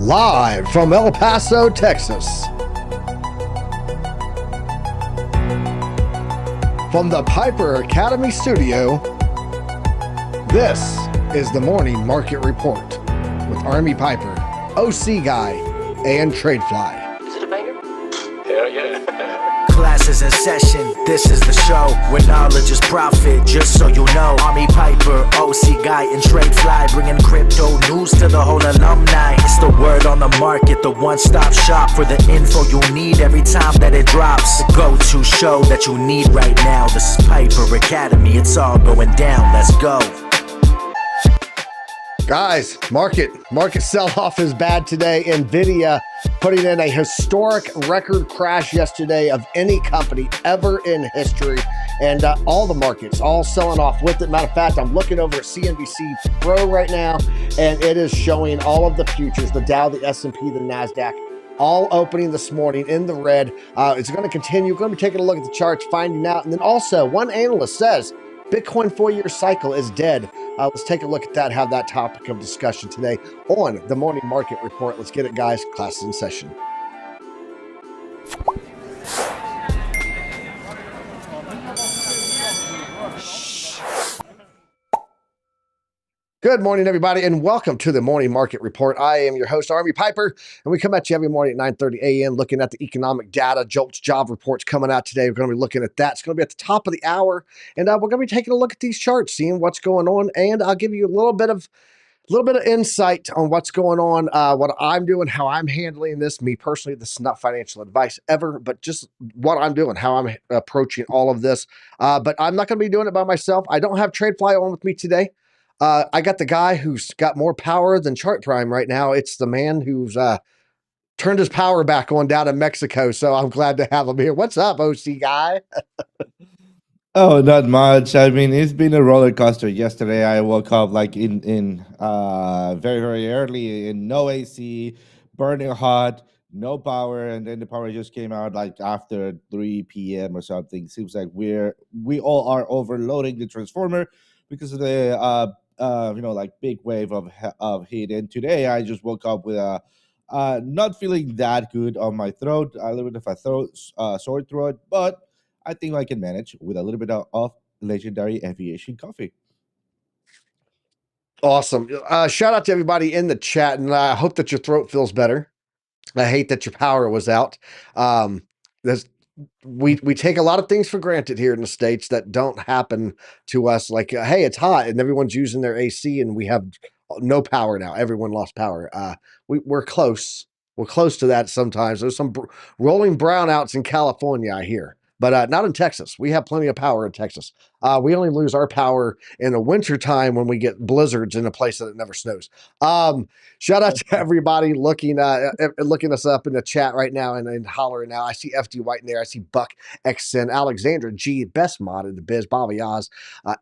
Live from El Paso, Texas. From the Piper Academy studio, this is the Morning Market Report with Army Piper, OC Guy, and Tradefly. Is it a banger? Hell yeah. Classes in session, this is the show where knowledge is profit, just so you know. Army Piper, OC Guy, and Tradefly, bringing crypto news to the whole alumni. It's the word on the market, the one-stop shop for the info you need every time that it drops. The go-to show that you need right now. This is Piper Academy, it's all going down, let's go. Guys, market sell-off is bad today. NVDA putting in a historic record crash yesterday of any company ever in history. And all the markets, all selling off with it. Matter of fact, I'm looking over at CNBC Pro right now, and it is showing all of the futures, the Dow, the S&P, the NASDAQ, all opening this morning in the red. It's going to continue. We're going to be taking a look at the charts, finding out. And then also, one analyst says Bitcoin 4-year cycle is dead. Let's take a look at that, have that topic of discussion today on the Morning Market Report. Let's get it, guys. Class is in session. Good morning, everybody, and welcome to the Morning Market Report. I am your host, Army Piper, and we come at you every morning at 9:30 a.m. looking at the economic data. JOLTS job reports coming out today. We're going to be looking at that. It's going to be at the top of the hour, and we're going to be taking a look at these charts, seeing what's going on, and I'll give you a little bit of insight on what's going on, what I'm doing, how I'm handling this. Me personally, this is not financial advice ever, but just what I'm doing, how I'm approaching all of this. But I'm not going to be doing it by myself. I don't have Tradefly on with me today. I got the guy who's got more power than Chart Prime right now. It's the man who's turned his power back on down in Mexico. So I'm glad to have him here. What's up, OC Guy? Oh, not much. I mean, it's been a roller coaster. Yesterday, I woke up like in very, very early in no AC, burning hot, no power, and then the power just came out like after 3 p.m. or something. Seems like we all are overloading the transformer because of the like big wave of heat. And today, I just woke up with a not feeling that good on my throat, a little bit of a sore throat, but I think I can manage with a little bit of legendary aviation coffee. Awesome. Shout out to everybody in the chat, and I hope that your throat feels better. I hate that your power was out. We take a lot of things for granted here in the States that don't happen to us. Like, hey, it's hot and everyone's using their AC and we have no power now. Everyone lost power. We're close. We're close to that sometimes. There's some rolling brownouts in California, I hear. But not in Texas. We have plenty of power in Texas. We only lose our power in the wintertime when we get blizzards in a place that it never snows. Shout out to everybody looking us up in the chat right now and hollering now. I see FD White in there. I see Buck XN, Alexandra G, best mod in the biz, Bobby Oz,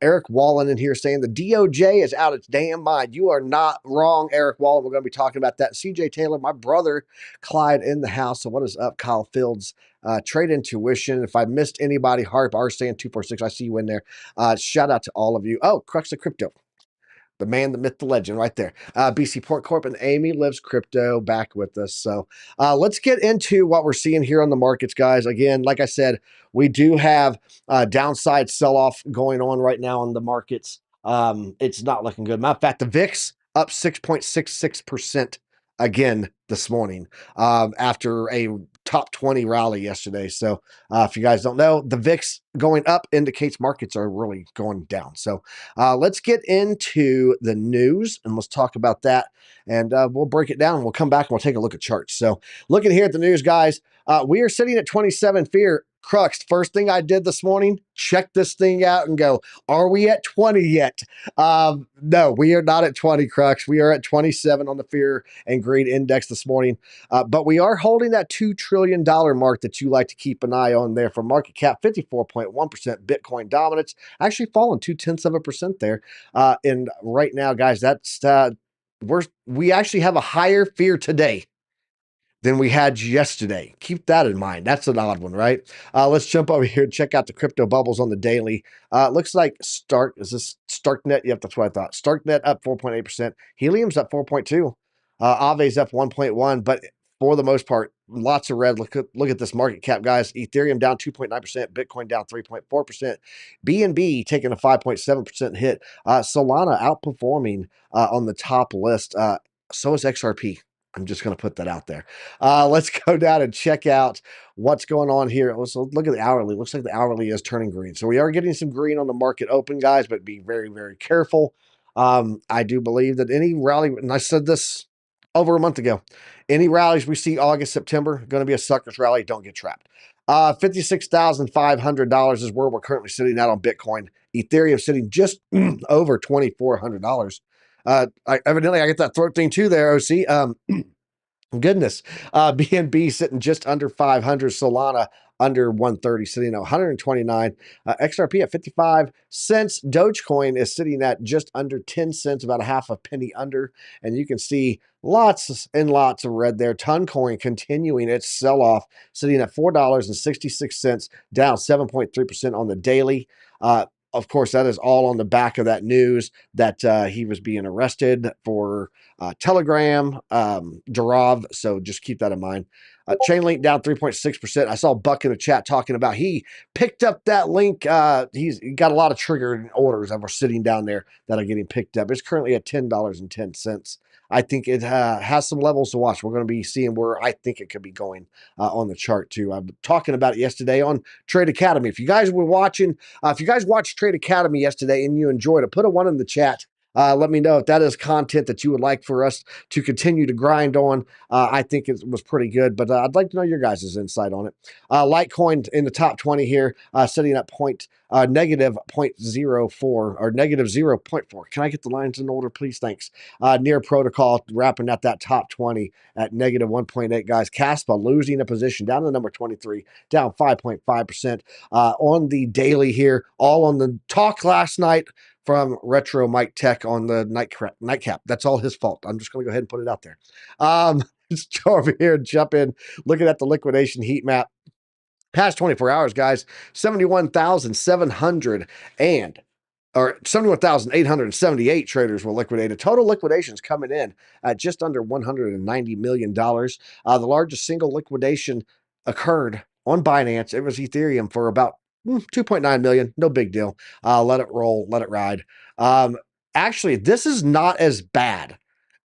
Eric Wallen in here saying the DOJ is out its damn mind. You are not wrong, Eric Wallen. We're going to be talking about that. CJ Taylor, my brother, Clyde in the house. So what is up, Kyle Fields? Trade Intuition. If I missed anybody, Harp, Stand 246, I see you in there. Shout out to all of you. Oh, Crux of Crypto. The man, the myth, the legend right there. BC Port Corp and Amy Lives Crypto back with us. So let's get into what we're seeing here on the markets, guys. Again, like I said, we do have downside sell-off going on right now on the markets. It's not looking good. Matter of fact, the VIX up 6.66% again this morning after a top 20 rally yesterday. So if you guys don't know, the VIX going up indicates markets are really going down. So let's get into the news and let's talk about that. And we'll break it down. We'll come back and we'll take a look at charts. So looking here at the news, guys, we are sitting at 27 fear. Crux, first thing I did this morning, check this thing out and go, are we at 20 yet? No, we are not at 20, Crux. We are at 27 on the fear and greed index this morning. But we are holding that $2 trillion mark that you like to keep an eye on there for market cap, 54.1% Bitcoin dominance, actually fallen 0.2% there. And right now, guys, that's we actually have a higher fear today than we had yesterday. Keep that in mind. That's an odd one, right? Let's jump over here and check out the crypto bubbles on the daily. Looks like is this StarkNet? Yep, that's what I thought. StarkNet up 4.8%. Helium's up 4.2%. Aave's up 1.1, but for the most part, lots of red. Look at this market cap, guys. Ethereum down 2.9%, Bitcoin down 3.4%, BNB taking a 5.7% hit. Solana outperforming on the top list. So is XRP. I'm just going to put that out there. Let's go down and check out what's going on here. Let's look at the hourly. Looks like the hourly is turning green. So we are getting some green on the market open, guys, but be very, very careful. I do believe that any rally, and I said this over a month ago, any rallies we see August, September, going to be a sucker's rally. Don't get trapped. $56,500 is where we're currently sitting at on Bitcoin. Ethereum sitting just over $2,400. Evidently, I get that throat thing too there, OC. Goodness. BNB sitting just under 500. Solana under 130, sitting at 129. XRP at 55 cents. Dogecoin is sitting at just under 10 cents, about a half a penny under. And you can see lots and lots of red there. Toncoin continuing its sell-off, sitting at $4.66, down 7.3% on the daily. Of course, that is all on the back of that news that he was being arrested for Telegram, Darav. So just keep that in mind. Chainlink down 3.6%. I saw Buck in the chat talking about he picked up that link. He got a lot of triggered orders that were sitting down there that are getting picked up. It's currently at $10.10. I think it has some levels to watch. We're going to be seeing where I think it could be going on the chart too. I'm talking about it yesterday on Trade Academy. If you guys were watching, if you guys watched Trade Academy yesterday and you enjoyed it, put a 1 in the chat. Let me know if that is content that you would like for us to continue to grind on. I think it was pretty good, but I'd like to know your guys' insight on it. Litecoin in the top 20 here, sitting at negative 0.04 or negative 0.4. Can I get the lines in order, please? Thanks. Near Protocol wrapping at that top 20 at negative 1.8, guys. Caspa losing a position down to number 23, down 5.5%. On the daily here, all on the talk last night from Retro Mike Tech on the nightcap. That's all his fault. I'm just going to go ahead and put it out there. Let's go over here and jump in, looking at the liquidation heat map. Past 24 hours, guys, 71,878 traders were liquidated. Total liquidations coming in at just under $190 million. The largest single liquidation occurred on Binance. It was Ethereum for about 2.9 million. No big deal. Let it roll. Let it ride. Actually, this is not as bad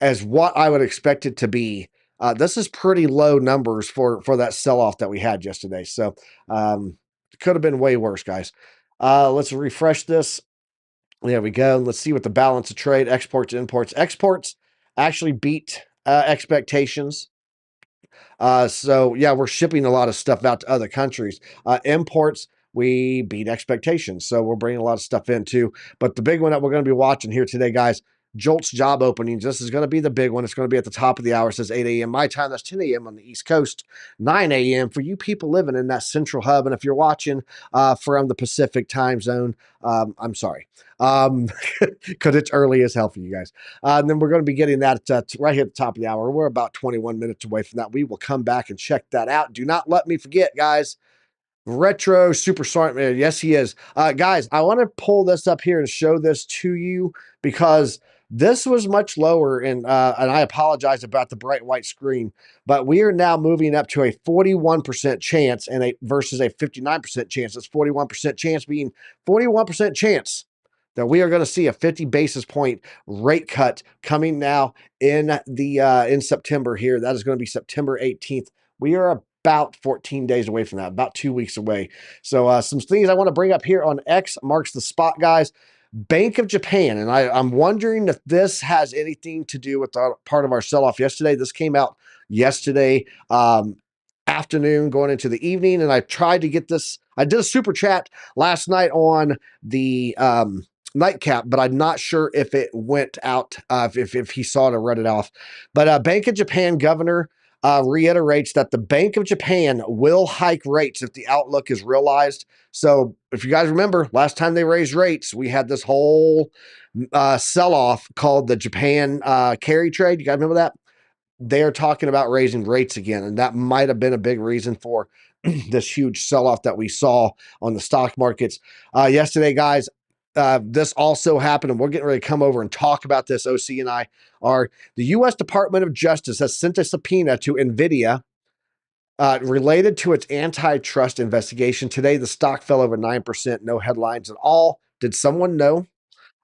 as what I would expect it to be. This is pretty low numbers for that sell-off that we had yesterday. So could have been way worse, guys. Let's refresh this. There we go. Let's see what the balance of trade, exports, imports. Exports actually beat expectations. So yeah, we're shipping a lot of stuff out to other countries. Imports, we beat expectations. So we're bringing a lot of stuff in too. But the big one that we're going to be watching here today, guys, JOLTS job openings. This is going to be the big one. It's going to be at the top of the hour. It says 8 a.m. my time. That's 10 a.m. on the East Coast, 9 a.m. for you people living in that central hub. And if you're watching from the Pacific time zone, I'm sorry, because it's early as hell for you guys. And then we're going to be getting that right here at the top of the hour. We're about 21 minutes away from that. We will come back and check that out. Do not let me forget, guys. Retro super smart man. Yes, he is. Guys, I want to pull this up here and show this to you because this was much lower, and I apologize about the bright white screen, but we are now moving up to a 41% chance and versus a 59% chance. It's 41% chance being 41% chance that we are going to see a 50 basis point rate cut coming now in in September here. That is going to be September 18th. We are about 14 days away from that, about 2 weeks away. So some things I want to bring up here on X marks the spot, guys. Bank of Japan, and I'm wondering if this has anything to do with part of our sell-off yesterday. This came out yesterday afternoon going into the evening, and I tried to get this. I did a super chat last night on the nightcap, but I'm not sure if it went out, if he saw it or read it off. But Bank of Japan governor reiterates that the Bank of Japan will hike rates if the outlook is realized. So if you guys remember, last time they raised rates, we had this whole sell-off called the Japan carry trade. You guys remember that? They're talking about raising rates again, and that might have been a big reason for this huge sell-off that we saw on the stock markets yesterday, guys. this also happened, and we're getting ready to come over and talk about this. OC and I are the U.S. Department of Justice has sent a subpoena to NVDA related to its antitrust investigation. Today, the stock fell over 9%, no headlines at all. Did someone know?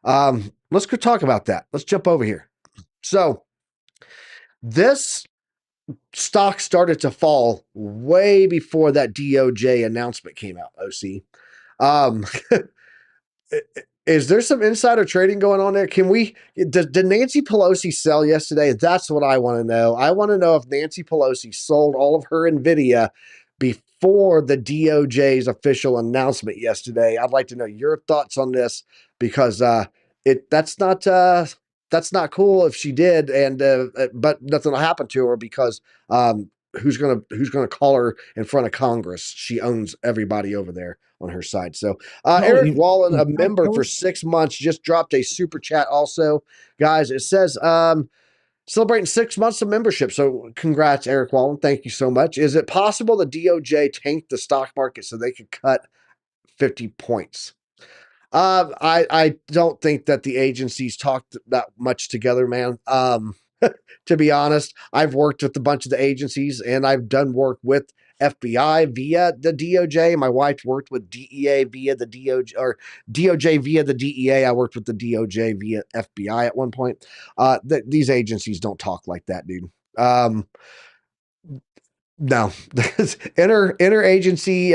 Let's go talk about that. Let's jump over here. So, this stock started to fall way before that DOJ announcement came out, OC. Um, is there some insider trading going on there? Did Nancy Pelosi sell yesterday? That's what I want to know. I want to know if Nancy Pelosi sold all of her NVIDIA before the DOJ's official announcement yesterday. I'd like to know your thoughts on this, because that's not cool if she did, and but nothing will happen to her, because who's gonna call her in front of Congress? She owns everybody over there on her side. So No, Eric Wallen, in a fact, member for 6 months, just dropped a super chat also. Guys, it says celebrating 6 months of membership. So congrats, Eric Wallen. Thank you so much. Is it possible the DOJ tanked the stock market so they could cut 50 points? I don't think that the agencies talked that much together, man. To be honest, I've worked with a bunch of the agencies, and I've done work with FBI via the DOJ. My wife worked with DEA via the DOJ, or DOJ via the DEA. I worked with the DOJ via FBI at one point. These agencies don't talk like that, dude. No, interagency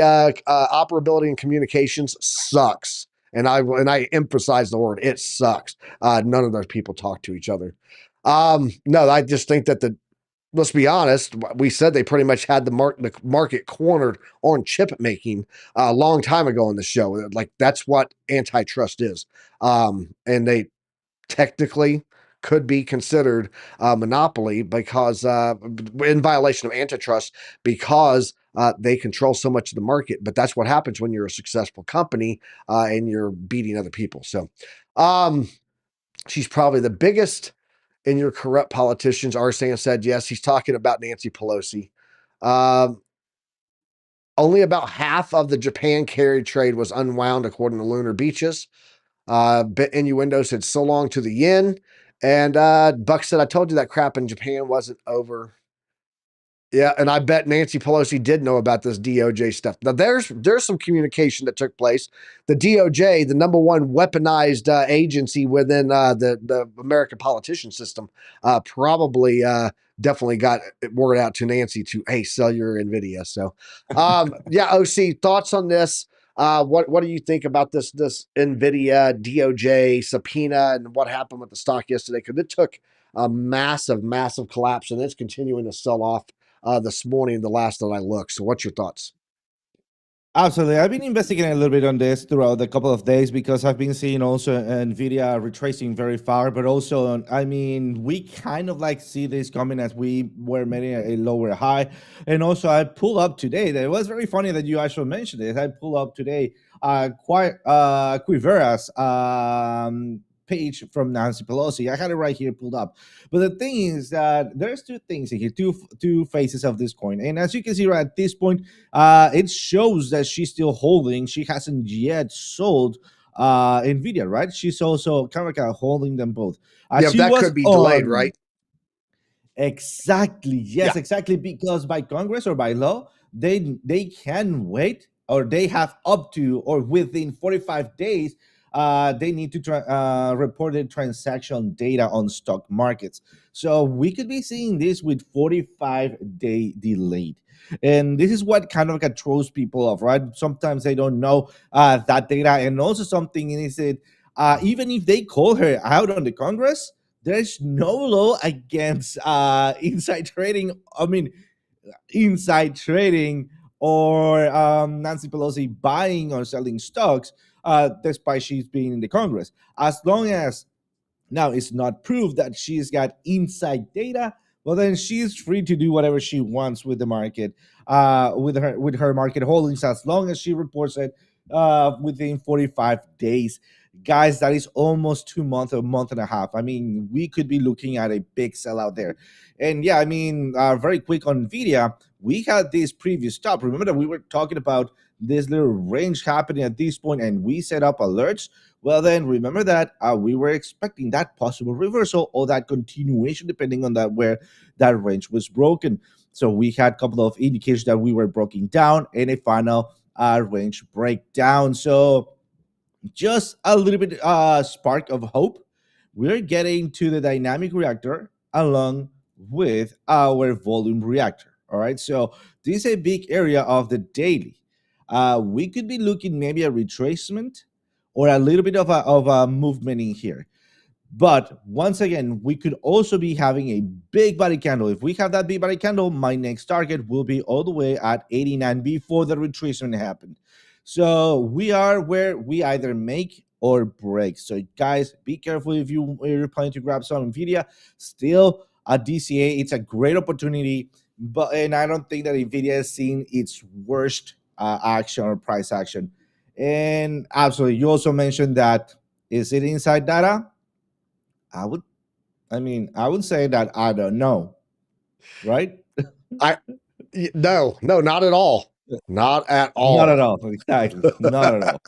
operability and communications sucks, and I emphasize the word, it sucks. None of those people talk to each other. No, I just think that let's be honest, we said they pretty much had the market cornered on chip making a long time ago in the show. Like, that's what antitrust is, and they technically could be considered a monopoly, because in violation of antitrust, because they control so much of the market. But that's what happens when you're a successful company and you're beating other people. So she's probably the biggest in your corrupt politicians. Arsan said yes. He's talking about Nancy Pelosi. Only about half of the Japan carry trade was unwound, according to Lunar Beaches. Bit innuendo said so long to the yen. And Buck said, I told you that crap in Japan wasn't over. Yeah, and I bet Nancy Pelosi did know about this DOJ stuff. Now, there's some communication that took place. The DOJ, the number one weaponized agency within the American politician system, probably definitely got word out to Nancy to, hey, sell your NVIDIA. So, yeah, OC, thoughts on this? What do you think about this NVIDIA DOJ subpoena and what happened with the stock yesterday? Because it took a massive collapse, and it's continuing to sell off this morning, the last that I looked. So what's your thoughts? Absolutely. I've been investigating a little bit on this throughout the couple of days, because I've been seeing also NVIDIA retracing very far, but also, we kind of like see this coming as we were making a lower high. And also I pulled up today, that it was very funny that you actually mentioned it. I pulled up today Quivera's page from Nancy Pelosi. I had it right here pulled up. But the thing is that there's two things here, two faces of this coin. And as you can see right at this point, it shows that she's still holding. She hasn't yet sold NVIDIA, right? She's also kind of holding them both. Yeah, that could be delayed, right? Exactly. Yes, Yeah. exactly. Because by Congress or by law, they can wait, or they have up to, or within 45 days, they need to report the transaction data on stock markets. So we could be seeing this with 45-day delayed. And this is what kind of throws people off, right? Sometimes they don't know that data. And also something is that even if they call her out on the Congress, there's no law against inside trading. Inside trading, or Nancy Pelosi buying or selling stocks, despite she's being in the Congress. As long as now it's not proved that she's got inside data, well, then she's free to do whatever she wants with the market, with her market holdings, as long as she reports it within 45 days. Guys, that is almost 2 months, a month and a half. We could be looking at a big sell out there. And very quick on NVIDIA, we had this previous stop. Remember that we were talking about this little range happening at this point and we set up alerts, well, then remember that we were expecting that possible reversal or that continuation, depending on that where that range was broken. So we had a couple of indications that we were broken down and a final range breakdown. So just a little bit spark of hope. We're getting to the dynamic reactor along with our volume reactor. All right, so this is a big area of the daily. We could be looking maybe a retracement or a little bit of a movement in here. But once again, we could also be having a big body candle. If we have that big body candle, my next target will be all the way at 89 before the retracement happened. So we are where we either make or break. So guys, be careful if you're planning to grab some NVIDIA. Still, at DCA, it's a great opportunity, and I don't think that NVIDIA has seen its worst action or price action. And absolutely, you also mentioned that, is it inside data? I would say that I don't know, right? No, not at all. Not at all. Not at all. Exactly. Not at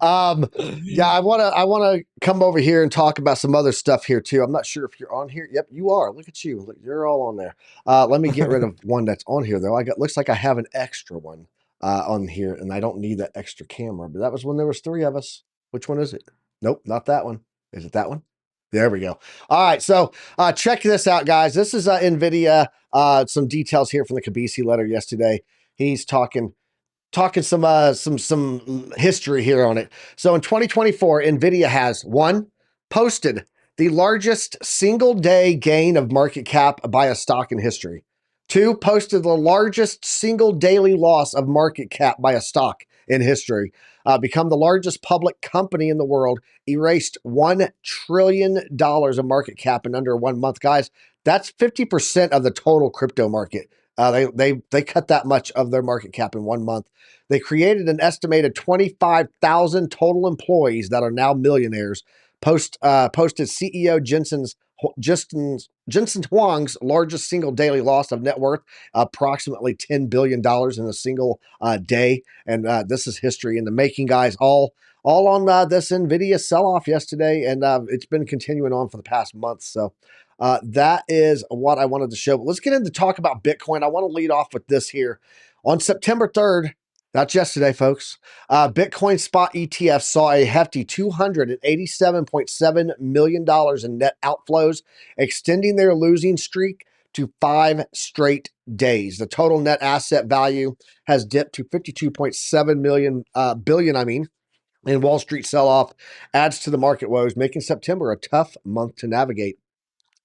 all. Yeah, I wanna come over here and talk about some other stuff here too. I'm not sure if you're on here. Yep, you are. Look at you. Look, you're all on there. Let me get rid of one that's on here though. Looks like I have an extra one on here, and I don't need that extra camera. But that was when there was 3 of us. Which one is it? Nope, not that one. Is it that one? There we go. All right, so check this out, guys. This is NVIDIA. Some details here from the Kabisi letter yesterday. He's talking some history here on it. So in 2024, NVIDIA has 1, posted the largest single day gain of market cap by a stock in history. 2, posted the largest single daily loss of market cap by a stock in history. Become the largest public company in the world, erased $1 trillion of market cap in under 1 month. Guys, that's 50% of the total crypto market. They cut that much of their market cap in 1 month. They created an estimated 25,000 total employees that are now millionaires. Posted CEO Jensen Huang's largest single daily loss of net worth, approximately $10 billion in a single day. And this is history in the making, guys. All on this NVIDIA sell-off yesterday, and it's been continuing on for the past month. So that is what I wanted to show. But let's get into talk about Bitcoin. I want to lead off with this here. On September 3rd, that's yesterday, folks, Bitcoin spot ETF saw a hefty $287.7 million in net outflows, extending their losing streak to 5 straight days. The total net asset value has dipped to 52.7 billion, and Wall Street sell-off adds to the market woes, making September a tough month to navigate.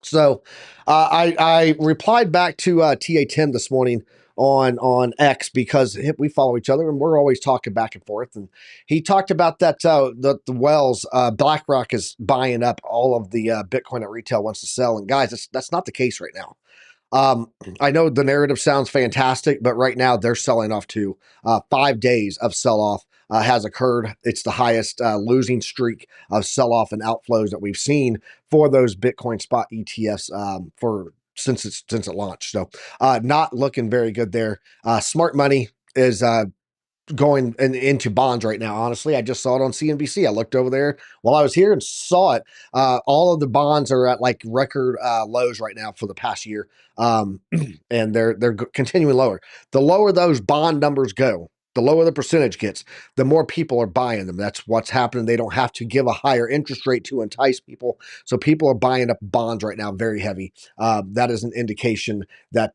So I replied back to TA Tim this morning on X, because we follow each other and we're always talking back and forth. And he talked about that the Wells, BlackRock is buying up all of the Bitcoin at retail wants to sell. And guys, that's not the case right now. I know the narrative sounds fantastic, but right now they're selling off too. 5 days of sell-off has occurred. It's the highest losing streak of sell-off and outflows that we've seen for those Bitcoin spot ETFs since it launched. So not looking very good there. Smart money is going into bonds right now. Honestly, I just saw it on CNBC. I looked over there while I was here and saw it. All of the bonds are at like record lows right now for the past year, and they're continuing lower. The lower those bond numbers go, the lower the percentage gets, the more people are buying them. That's what's happening. They don't have to give a higher interest rate to entice people, so people are buying up bonds right now very heavy. That is an indication that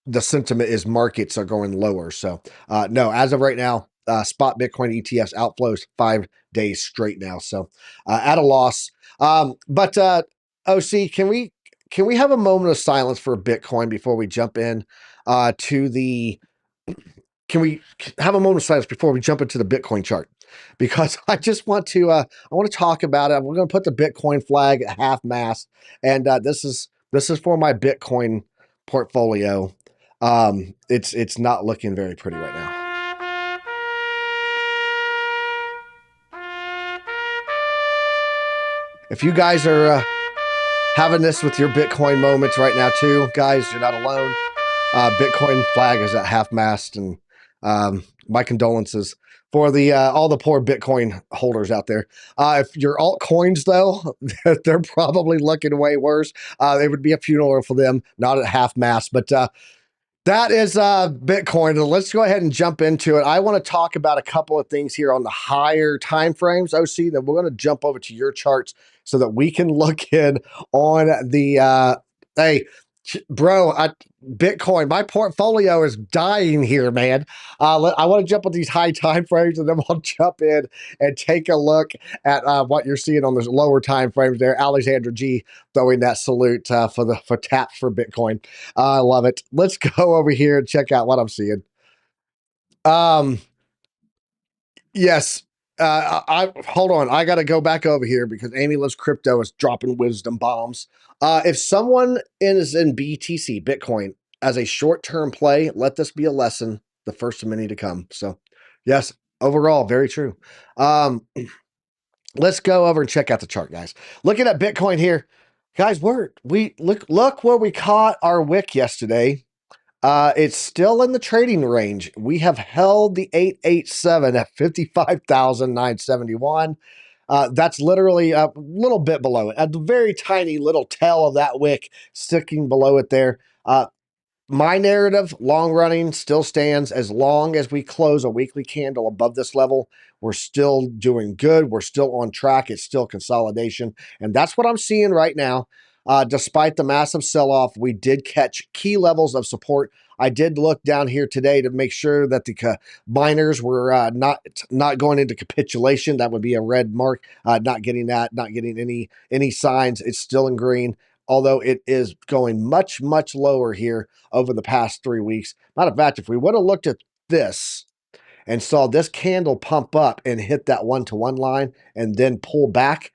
the sentiment is markets are going lower. So no, as of right now, spot Bitcoin ETFs outflows 5 days straight now. So at a loss. But OC, can we have a moment of silence for Bitcoin before we jump in to the? Can we have a moment of silence before we jump into the Bitcoin chart? Because I just want to I want to talk about it. We're going to put the Bitcoin flag at half mast, and this is for my Bitcoin portfolio. It's not looking very pretty right now. If you guys are having this with your Bitcoin moments right now too, guys, you're not alone. Bitcoin flag is at half mast, and my condolences for the all the poor Bitcoin holders out there. If your altcoins though, they're probably looking way worse. It would be a funeral for them, not at half mast, but that is Bitcoin. Let's go ahead and jump into it. I want to talk about a couple of things here on the higher time frames, OC. Then we're going to jump over to your charts so that we can look in on the hey, bro, Bitcoin. My portfolio is dying here, man. I want to jump on these high time frames, and then we'll jump in and take a look at what you're seeing on those lower time frames there. Alexander G throwing that salute for taps for Bitcoin. I love it. Let's go over here and check out what I'm seeing. Yes. I hold on. I got to go back over here because Amy Loves Crypto is dropping wisdom bombs. If someone is in BTC, Bitcoin, as a short-term play, let this be a lesson, the first of many to come. So, yes, overall, very true. Let's go over and check out the chart, guys. Looking at Bitcoin here, guys. We look where we caught our wick yesterday. It's still in the trading range. We have held the 887 at 55,971. That's literally a little bit below it. A very tiny little tail of that wick sticking below it there. My narrative, long running, still stands. As long as we close a weekly candle above this level, we're still doing good. We're still on track. It's still consolidation. And that's what I'm seeing right now. Despite the massive sell-off, we did catch key levels of support. I did look down here today to make sure that the miners were not going into capitulation. That would be a red mark. Not getting that, not getting any signs. It's still in green, although it is going much, much lower here over the past 3 weeks. Matter of fact, if we would have looked at this and saw this candle pump up and hit that one-to-one line and then pull back,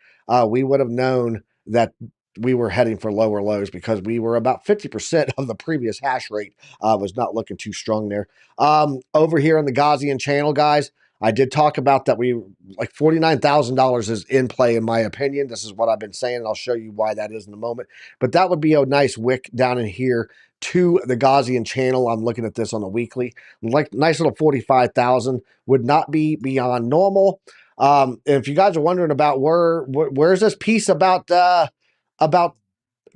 we would have known that we were heading for lower lows because we were about 50% of the previous hash rate was not looking too strong there. Over here on the Gaussian channel, guys, I did talk about that we like $49,000 is in play, in my opinion. This is what I've been saying, and I'll show you why that is in a moment. But that would be a nice wick down in here to the Gaussian channel. I'm looking at this on a weekly. Like nice little 45,000 would not be beyond normal. If you guys are wondering about where's this piece about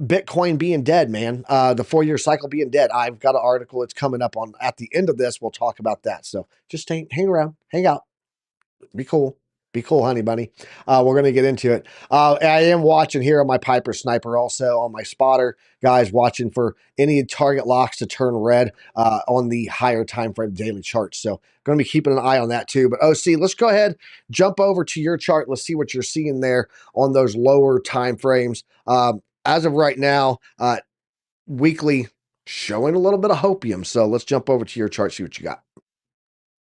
Bitcoin being dead, man, the 4-year cycle being dead, I've got an article. It's coming up on at the end of this. We'll talk about that. So just hang around, hang out, be cool. Be cool, honey bunny. We're going to get into it. I am watching here on my Piper Sniper, also on my spotter, guys, watching for any target locks to turn red on the higher time frame daily charts. So going to be keeping an eye on that too. But OC, let's go ahead, jump over to your chart. Let's see what you're seeing there on those lower time frames. As of right now, weekly showing a little bit of hopium. So let's jump over to your chart, see what you got.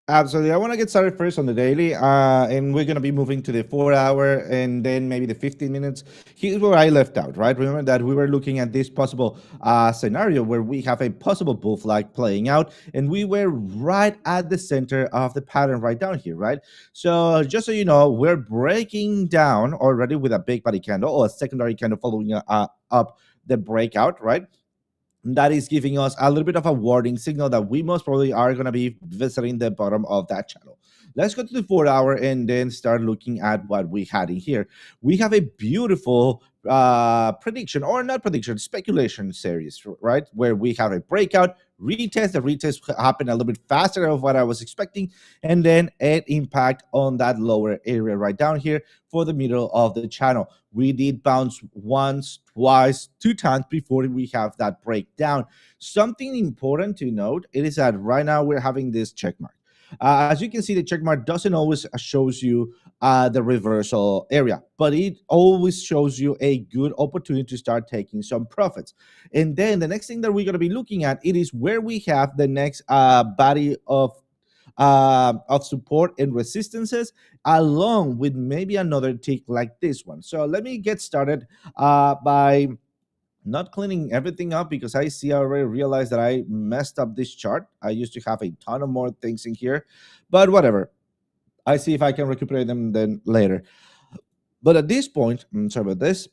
Absolutely. I want to get started first on the daily, and we're going to be moving to the 4-hour and then maybe the 15 minutes. Here's where I left out, right? Remember that we were looking at this possible scenario where we have a possible bull flag playing out, and we were right at the center of the pattern right down here, right? So just so you know, we're breaking down already with a big body candle or a secondary candle following up the breakout, right? That is giving us a little bit of a warning signal that we most probably are going to be visiting the bottom of that channel. Let's go to the 4-hour and then start looking at what we had in here. We have a beautiful prediction, or not prediction, speculation series, right? Where we have a breakout, retest. The retest happened a little bit faster of what I was expecting, and then an impact on that lower area right down here for the middle of the channel. We did bounce once, twice, 2 times before we have that breakdown. Something important to note, it is that right now we're having this check mark. As you can see, the check mark doesn't always shows you the reversal area, but it always shows you a good opportunity to start taking some profits. And then the next thing that we're going to be looking at, it is where we have the next body of support and resistances, along with maybe another tick like this one. So let me get started by not cleaning everything up, because I already realized that I messed up this chart. I used to have a ton of more things in here, but whatever. I see if I can recuperate them then later. But at this point, sorry about this,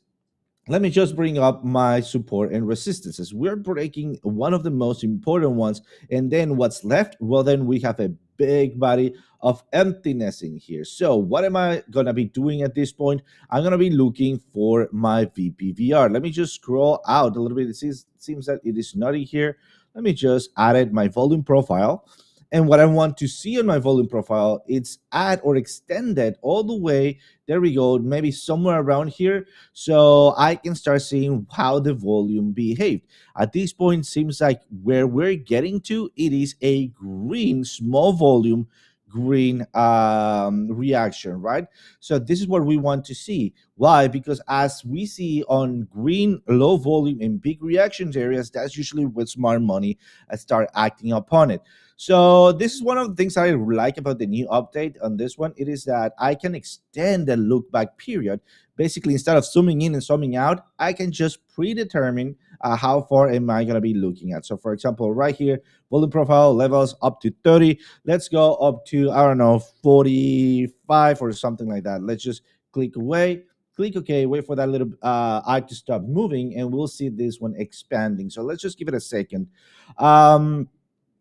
let me just bring up my support and resistances. We're breaking one of the most important ones, and then what's left? Well, then we have a big body of emptiness in here. So what am I going to be doing at this point? I'm going to be looking for my VPVR. Let me just scroll out a little bit. Seems that it is not in here. Let me just add it my volume profile. And what I want to see on my volume profile, it's add or extended all the way. There we go, maybe somewhere around here. So I can start seeing how the volume behaved. At this point, seems like where we're getting to, it is a green, small volume, green reaction, right? So this is what we want to see. Why? Because as we see on green, low volume and big reactions areas, that's usually when smart money start acting upon it. So this is one of the things I like about the new update on this one. It is that I can extend the look back period. Basically, instead of zooming in and zooming out, I can just predetermine how far am I going to be looking at. So for example, right here, volume profile levels up to 30. Let's go up to, I don't know, 45 or something like that. Let's just click away. Click OK, wait for that little eye to stop moving, and we'll see this one expanding. So let's just give it a second.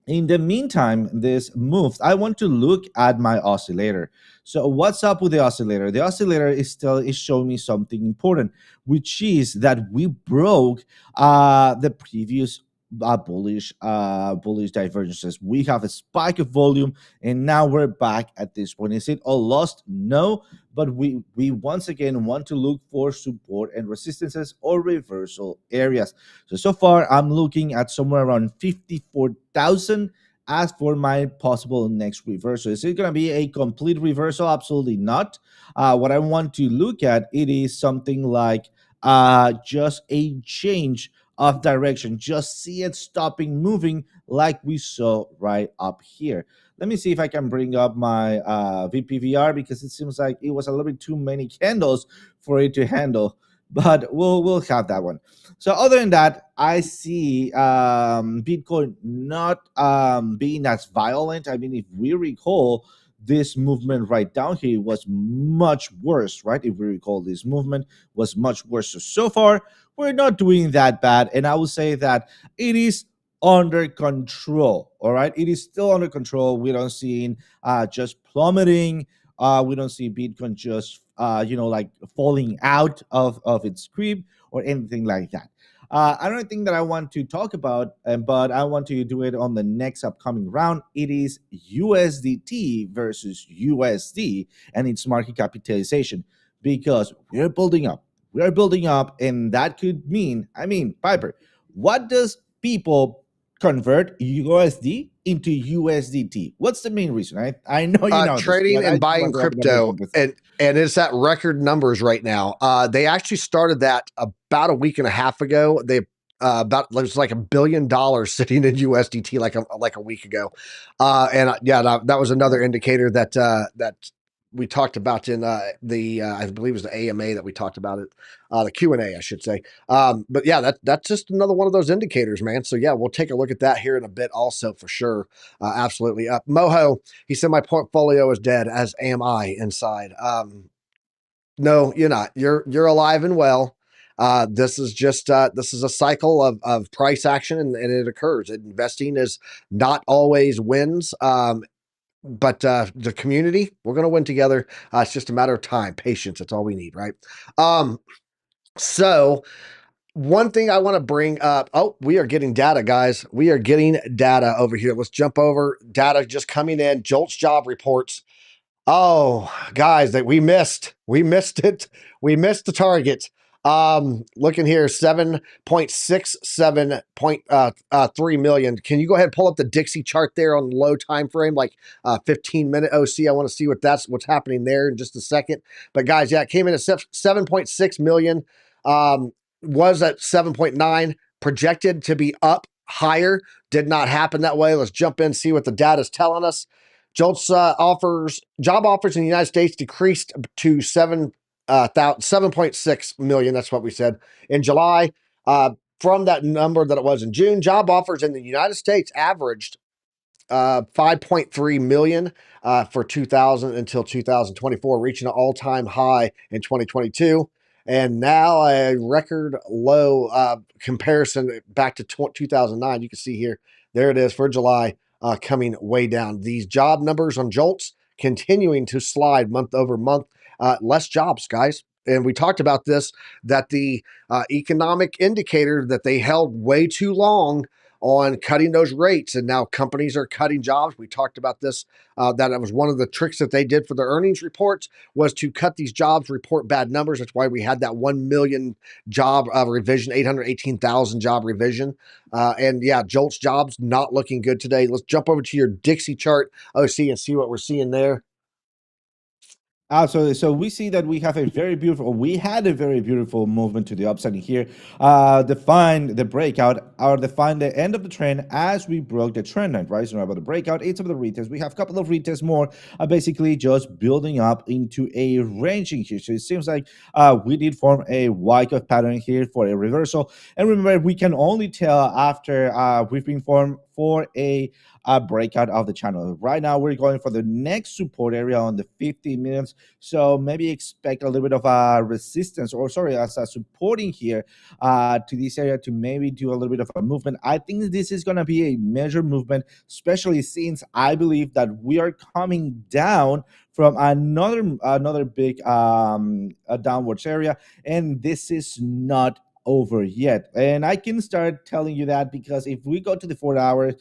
In the meantime, this moves. I want to look at my oscillator. So what's up with the oscillator? The oscillator is showing me something important, which is that we broke the previous bullish divergences. We have a spike of volume, and now we're back at this point. Is it all lost? No, but we once again want to look for support and resistances or reversal areas. So far I'm looking at somewhere around 54,000 as for my possible next reversal. Is it going to be a complete reversal? Absolutely not. What I want to look at, it is something like just a change of direction. Just see it stopping moving like we saw right up here. Let me see if I can bring up my VPVR, because it seems like it was a little bit too many candles for it to handle, but we'll have that one. So other than that, I see Bitcoin not being as violent. I mean, if we recall, this movement right down here was much worse, right? If we recall, this movement was much worse. So far, we're not doing that bad. And I will say that it is under control. All right. It is still under control. We don't see just plummeting. We don't see Bitcoin just, like falling out of its creep or anything like that. Another thing that I want to talk about, but I want to do it on the next upcoming round, it is USDT versus USD and its market capitalization, because we're building up. We're building up, and that could mean, Piper, what does people convert USD into USDT? What's the main reason? I know you know trading this, and buying crypto, and it's at record numbers right now. They actually started that about a week and a half ago. They about it was like $1 billion sitting in USDT like a week ago, and that was another indicator that that we talked about in the I believe it was the AMA that we talked about it, the Q&A, I should say. But yeah, that's just another one of those indicators, man. So yeah, we'll take a look at that here in a bit also for sure. Absolutely. Moho, he said my portfolio is dead, as am I inside. No, you're not. You're alive and well. This is just this is a cycle of price action, and it occurs. Investing is not always wins. But the community, we're going to win together. It's just a matter of time, patience. That's all we need, right? So one thing I want to bring up. Oh, we are getting data, guys. We are getting data over here. Let's jump over. Data just coming in. JOLTS job reports. Oh, guys, that we missed it. We missed the target. Looking here, 7.67.3 million. Can you go ahead and pull up the Dixie chart there on the low time frame, like 15-minute OC? I want to see what's happening there in just a second. But guys, yeah, it came in at 7.6 million. Was at 7.9, projected to be up higher. Did not happen that way. Let's jump in, see what the data is telling us. JOLTS job offers in the United States decreased to 7.6 million. That's what we said in July. From that number that it was in June, job offers in the United States averaged 5.3 million for 2000 until 2024, reaching an all-time high in 2022. And now a record low comparison back to 2009. You can see here, there it is for July. coming way down. These job numbers on JOLTS continuing to slide month over month. Less jobs, guys. And we talked about this, that the economic indicator that they held way too long on cutting those rates, and now companies are cutting jobs. We talked about this, that it was one of the tricks that they did for their earnings reports was to cut these jobs, report bad numbers. That's why we had that 1 million job revision, 818,000 job revision. And yeah, JOLTS jobs not looking good today. Let's jump over to your Dixie chart, OC, and see what we're seeing there. Absolutely. So we see that we have a very beautiful, we had a very beautiful movement to the upside here. Define the breakout or define the end of the trend as we broke the trend line, right? So about the breakout, it's about the retests. We have a couple of retests more, basically just building up into a ranging here. So it seems like we did form a Wyckoff pattern here for a reversal. And remember, we can only tell after we've been formed for a breakout of the channel. Right now, we're going for the next support area on the 15 minutes. So maybe expect a little bit of a resistance, or sorry, as a supporting here to this area to maybe do a little bit of a movement. I think this is going to be a measured movement, especially since I believe that we are coming down from another big downwards area, and this is not over yet. And I can start telling you that because if we go to the 4 hours,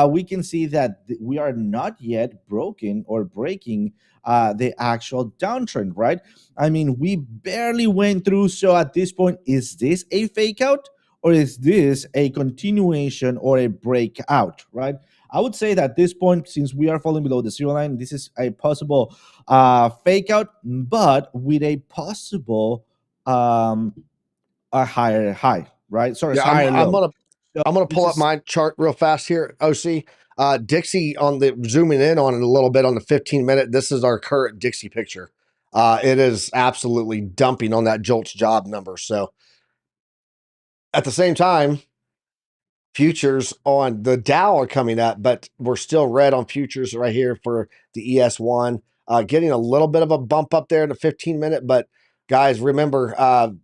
we can see that we are not yet broken or breaking the actual downtrend, right? I mean, we barely went through. So at this point, is this a fake out or is this a continuation or a breakout, right? I would say that at this point, since we are falling below the zero line, this is a possible fake out, but with a possible a higher high, right? Sorry, Yeah, higher low. So I'm gonna this pull up is my chart real fast here, OC. Dixie on the zooming in on it a little bit on the 15-minute. This is our current Dixie picture. It is absolutely dumping on that JOLTS job number. So at the same time, futures on the Dow are coming up, but we're still red on futures right here for the ES1. Getting a little bit of a bump up there in the 15-minute, but guys, remember,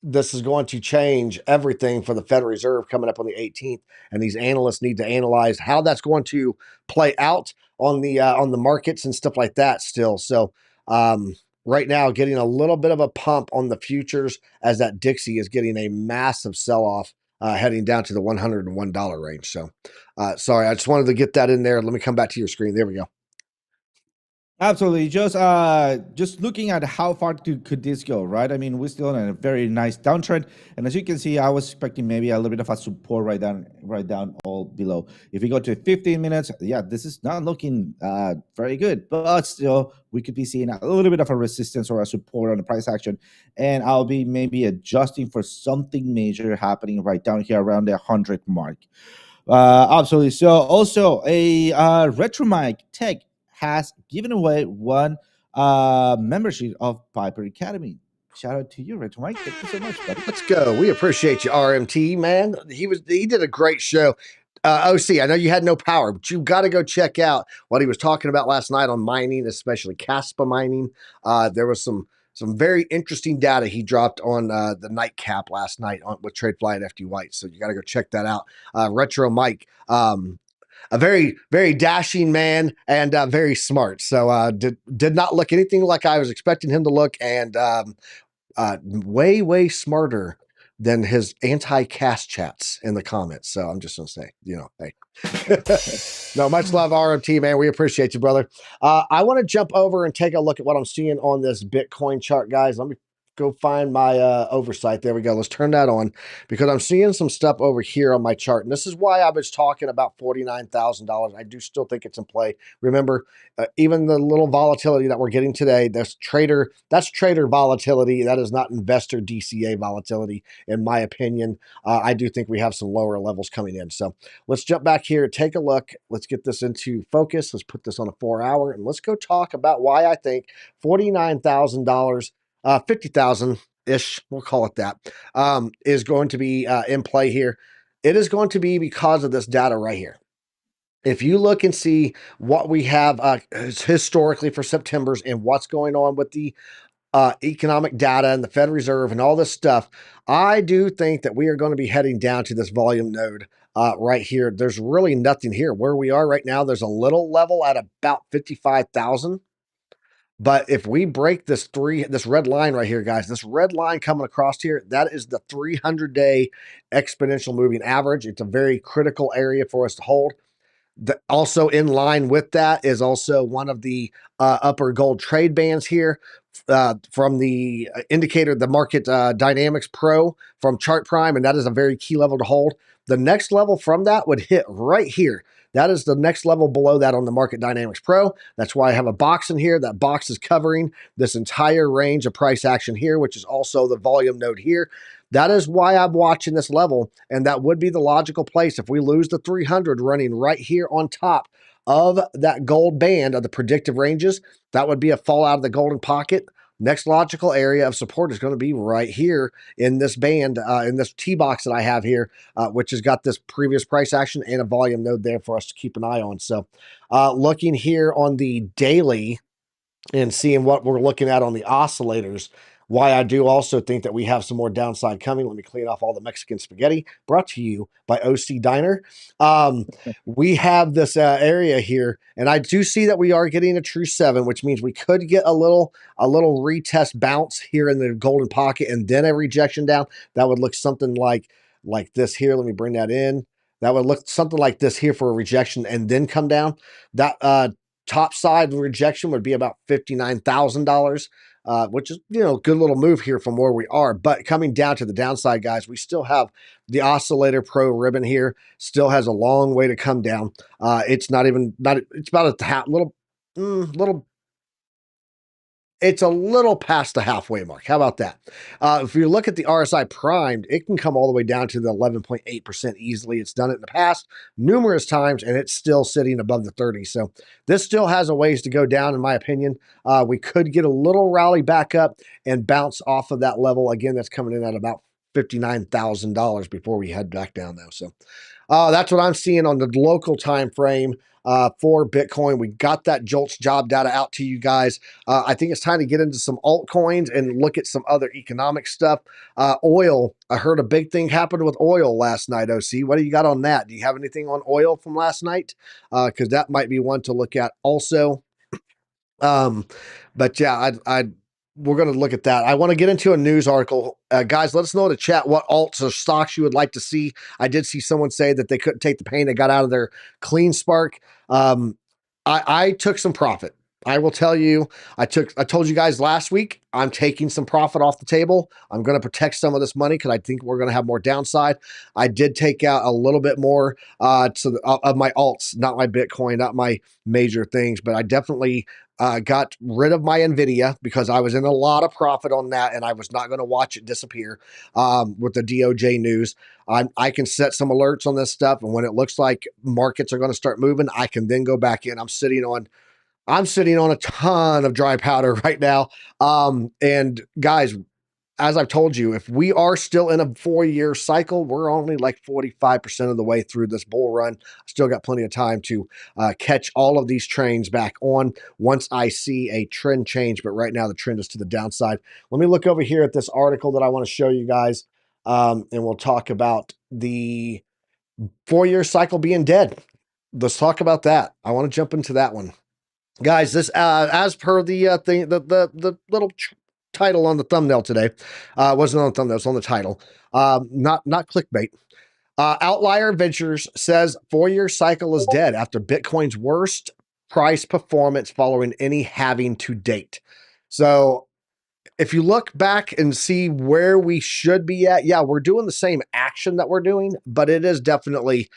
this is going to change everything for the Federal Reserve coming up on the 18th, and these analysts need to analyze how that's going to play out on the markets and stuff like that still. So right now, getting a little bit of a pump on the futures as that Dixie is getting a massive sell-off, heading down to the $101 range. So sorry, I just wanted to get that in there. Let me come back to your screen. There we go. absolutely just looking at how far could this go, right? I mean, we're still in a very nice downtrend, and as you can see, I was expecting maybe a little bit of a support right down all below. If we go to 15 minutes, yeah, this is not looking very good, but still we could be seeing a little bit of a resistance or a support on the price action, and I'll be maybe adjusting for something major happening right down here around the 100 mark. Absolutely. So also a retro mic tech has given away one membership of Piper Academy. Shout out to you, retro mic. Thank you so much, buddy. Let's go. We appreciate you, RMT, man. He did a great show. OC, I know you had no power, but you got to go check out what he was talking about last night on mining, especially Caspa mining. There was some very interesting data he dropped on the nightcap last night with TradeFly and FD White. So you got to go check that out. Retro Mike, a very, very dashing man and very smart. So did not look anything like I was expecting him to look, and way smarter than his anti-cast chats in the comments. So I'm just gonna say, hey. No, much love, RMT, man. We appreciate you, brother. I want to jump over and take a look at what I'm seeing on this Bitcoin chart, guys. Let me go find my oversight. There we go. Let's turn that on, because I'm seeing some stuff over here on my chart. And this is why I was talking about $49,000. I do still think it's in play. Remember, even the little volatility that we're getting today, that's trader volatility. That is not investor DCA volatility, in my opinion. I do think we have some lower levels coming in. So let's jump back here, take a look. Let's get this into focus. Let's put this on a 4 hour, and let's go talk about why I think $49,000, 50,000 ish, we'll call it that, is going to be in play here. It is going to be because of this data right here. If you look and see what we have historically for September's and what's going on with the economic data and the Fed Reserve and all this stuff, I do think that we are going to be heading down to this volume node right here. There's really nothing here. Where we are right now, there's a little level at about 55,000. But if we break this red line right here, guys, this red line coming across here, that is the 300-day exponential moving average. It's a very critical area for us to hold. Also in line with that is also one of the upper gold trade bands here from the indicator, the Market Dynamics Pro from Chart Prime, and that is a very key level to hold. The next level from that would hit right here. That is the next level below that on the Market Dynamics Pro. That's why I have a box in here. That box is covering this entire range of price action here, which is also the volume node here. That is why I'm watching this level, and that would be the logical place. If we lose the 300 running right here on top of that gold band of the predictive ranges, that would be a fall out of the golden pocket. Next logical area of support is going to be right here in this band, in this T-box that I have here, which has got this previous price action and a volume node there for us to keep an eye on. So looking here on the daily and seeing what we're looking at on the oscillators, why I do also think that we have some more downside coming. Let me clean off all the Mexican spaghetti, brought to you by OC Diner. We have this area here, and I do see that we are getting a true 7, which means we could get a little retest bounce here in the golden pocket and then a rejection down. That would look something like this here. Let me bring that in. That would look something like this here for a rejection and then come down. That top side rejection would be about $59,000. Which is, good little move here from where we are. But coming down to the downside, guys, we still have the Oscillator Pro ribbon here. Still has a long way to come down. It's it's about a it's a little past the halfway mark. How about that? If you look at the RSI primed, it can come all the way down to the 11.8% easily. It's done it in the past numerous times, and it's still sitting above the 30. So this still has a ways to go down, in my opinion. We could get a little rally back up and bounce off of that level. Again, that's coming in at about $59,000 before we head back down, though. So that's what I'm seeing on the local time frame for Bitcoin. We got that JOLTS job data out to you guys. I think it's time to get into some altcoins and look at some other economic stuff. Oil, I heard a big thing happened with oil last night, OC. What do you got on that? Do you have anything on oil from last night? Because that might be one to look at also. But yeah, we're going to look at that. I want to get into a news article. Guys, let us know in the chat what alts or stocks you would like to see. I did see someone say that they couldn't take the pain. They got out of their clean spark. I took some profit. I will tell you, I told you guys last week, I'm taking some profit off the table. I'm going to protect some of this money because I think we're going to have more downside. I did take out a little bit more of my alts, not my Bitcoin, not my major things, but I definitely got rid of my NVDA because I was in a lot of profit on that and I was not going to watch it disappear with the DOJ news. I can set some alerts on this stuff, and when it looks like markets are going to start moving, I can then go back in. I'm sitting on a ton of dry powder right now. And guys, as I've told you, if we are still in a 4-year cycle, we're only like 45% of the way through this bull run. Still got plenty of time to catch all of these trains back on once I see a trend change. But right now the trend is to the downside. Let me look over here at this article that I want to show you guys. And we'll talk about the 4-year cycle being dead. Let's talk about that. I want to jump into that one. Guys, this as per the thing, the little title on the thumbnail today, wasn't on the thumbnail, it's on the title. Not clickbait. Outlier Ventures says 4-year cycle is dead after Bitcoin's worst price performance following any halving to date. So if you look back and see where we should be at, yeah, we're doing the same action that we're doing, but it is definitely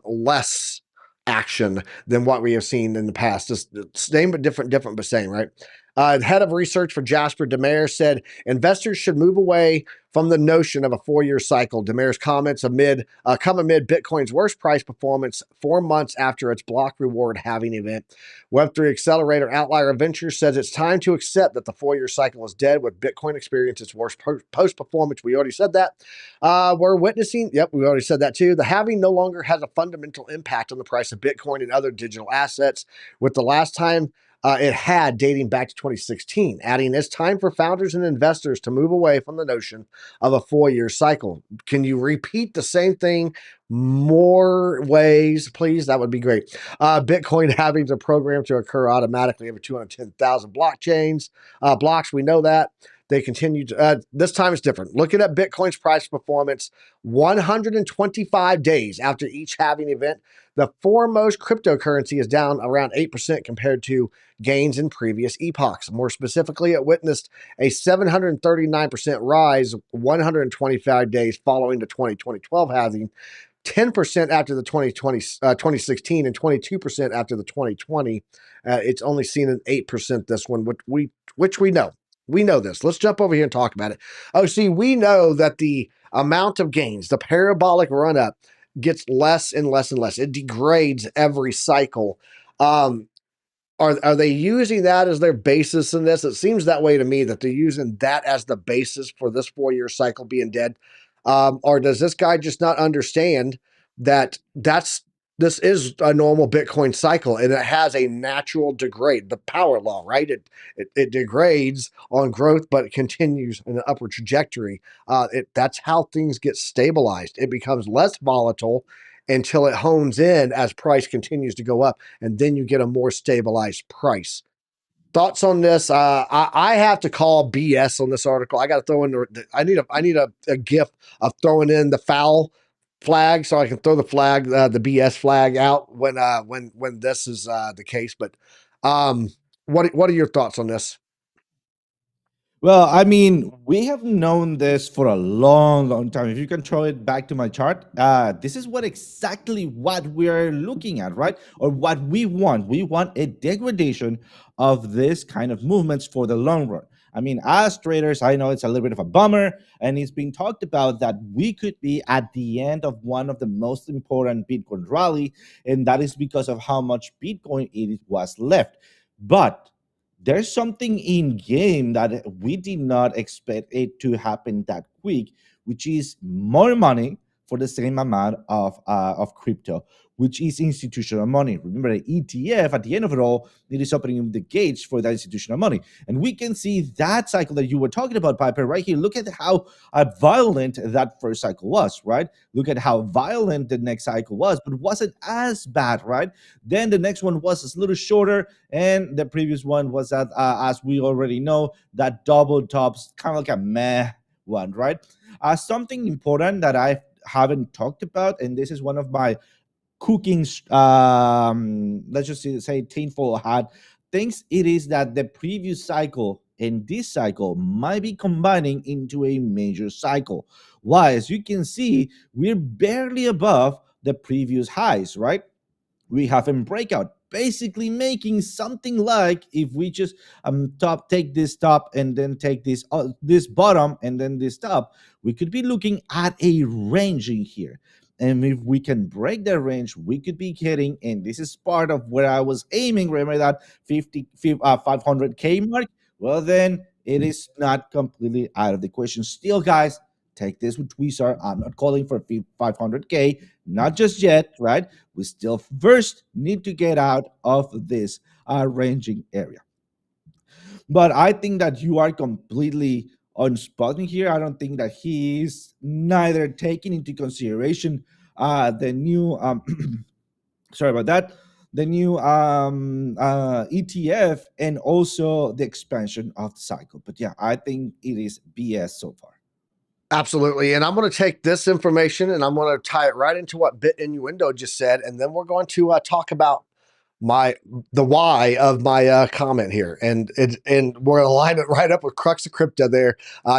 less action than what we have seen in the past. Just same but different but same, right? Head of research for Jasper Demare said investors should move away from the notion of a 4-year cycle. Demare's comments come amid Bitcoin's worst price performance 4 months after its block reward halving event. Web3 accelerator Outlier Ventures says it's time to accept that the 4-year cycle is dead with Bitcoin experiencing its worst post performance. We already said that. We're witnessing, yep, we already said that too. The halving no longer has a fundamental impact on the price of Bitcoin and other digital assets. With the last time it had dating back to 2016, adding it's time for founders and investors to move away from the notion of a 4-year cycle. Can you repeat the same thing more ways, please? That would be great. Bitcoin having a program to occur automatically every 210,000 blockchains, blocks. We know that. They continue to, this time it's different. Looking at Bitcoin's price performance 125 days after each halving event, the foremost cryptocurrency is down around 8% compared to gains in previous epochs. More specifically, it witnessed a 739% rise 125 days following the 2012 halving, 10% after the 2016, and 22% after the 2020. It's only seen an 8% this one, which we know. We know this. Let's jump over here and talk about it. Oh, see, we know that the amount of gains, the parabolic run up, gets less and less and less. It degrades every cycle. Are they using that as their basis in this? It seems that way to me, that they're using that as the basis for this 4-year cycle being dead. Or does this guy just not understand that this is a normal Bitcoin cycle and it has a natural degrade, the power law, right? It degrades on growth, but it continues in an upward trajectory. That's how things get stabilized. It becomes less volatile until it hones in as price continues to go up, and then you get a more stabilized price. Thoughts on this? I have to call BS on this article. I got to throw in I need a gif of throwing in the foul flag so I can throw the flag, the BS flag out when this is the case. But what are your thoughts on this? Well, I mean, we have known this for a long, long time. If you can throw it back to my chart, this is exactly what we are looking at, right? Or what we want. We want a degradation of this kind of movements for the long run. I mean, as traders, I know it's a little bit of a bummer, and it's been talked about that we could be at the end of one of the most important Bitcoin rally, and that is because of how much Bitcoin it was left. But there's something in game that we did not expect it to happen that quick, which is more money for the same amount of crypto, which is institutional money. Remember, the ETF at the end of it all, it is opening the gates for that institutional money, and we can see that cycle that you were talking about, Piper, right here. Look at how violent that first cycle was, right? Look at how violent the next cycle was, but it wasn't as bad, right? Then the next one was a little shorter, and the previous one was that, as we already know, that double tops, kind of like a meh one, right? Something important that I haven't talked about, and this is one of my cooking, let's just say tinfoil hat things, it is that the previous cycle and this cycle might be combining into a major cycle. Why? As you can see, we're barely above the previous highs, right? We have a breakout, basically making something like, if we just take this top and then take this bottom and then this top, we could be looking at a range in here. And if we can break that range, we could be getting, and this is part of where I was aiming, remember that 500K mark? Well, then it is not completely out of the question. Still, guys, take this with Tweezer. I'm not calling for 500K, not just yet, right? We still first need to get out of this ranging area. But I think that you are completely on spotting here. I don't think that he's neither taking into consideration the new sorry about that, the new ETF, and also the expansion of the cycle. But yeah, I think it is BS so far. Absolutely. And I'm going to take this information and I'm going to tie it right into what Bit Innuendo just said. And then we're going to talk about the why of my comment here. And we're going to line it right up with Crux of Crypto there,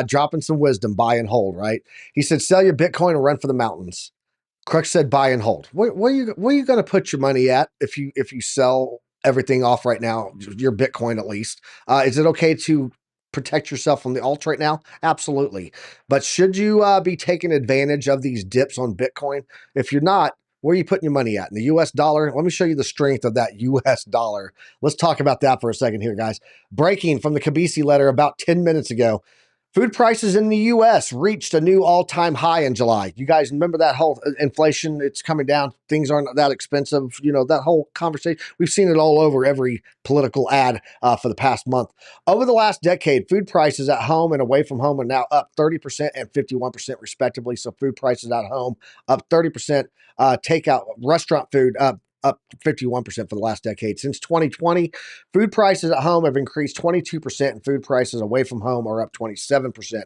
dropping some wisdom, buy and hold, right? He said, sell your Bitcoin and run for the mountains. Crux said, buy and hold. Where are you going to put your money at if you sell everything off right now, your Bitcoin at least? Is it okay to protect yourself from the alt right now? Absolutely. But should you be taking advantage of these dips on Bitcoin? If you're not, where are you putting your money at? In the US dollar? Let me show you the strength of that US dollar. Let's talk about that for a second here, guys. Breaking from the Kabisi letter about 10 minutes ago. Food prices in the US reached a new all time high in July. You guys remember that whole inflation? It's coming down. Things aren't that expensive. You know, that whole conversation. We've seen it all over every political ad for the past month. Over the last decade, food prices at home and away from home are now up 30% and 51% respectively. So, food prices at home up 30%, takeout restaurant food up 51% for the last decade. Since 2020, food prices at home have increased 22%, and food prices away from home are up 27%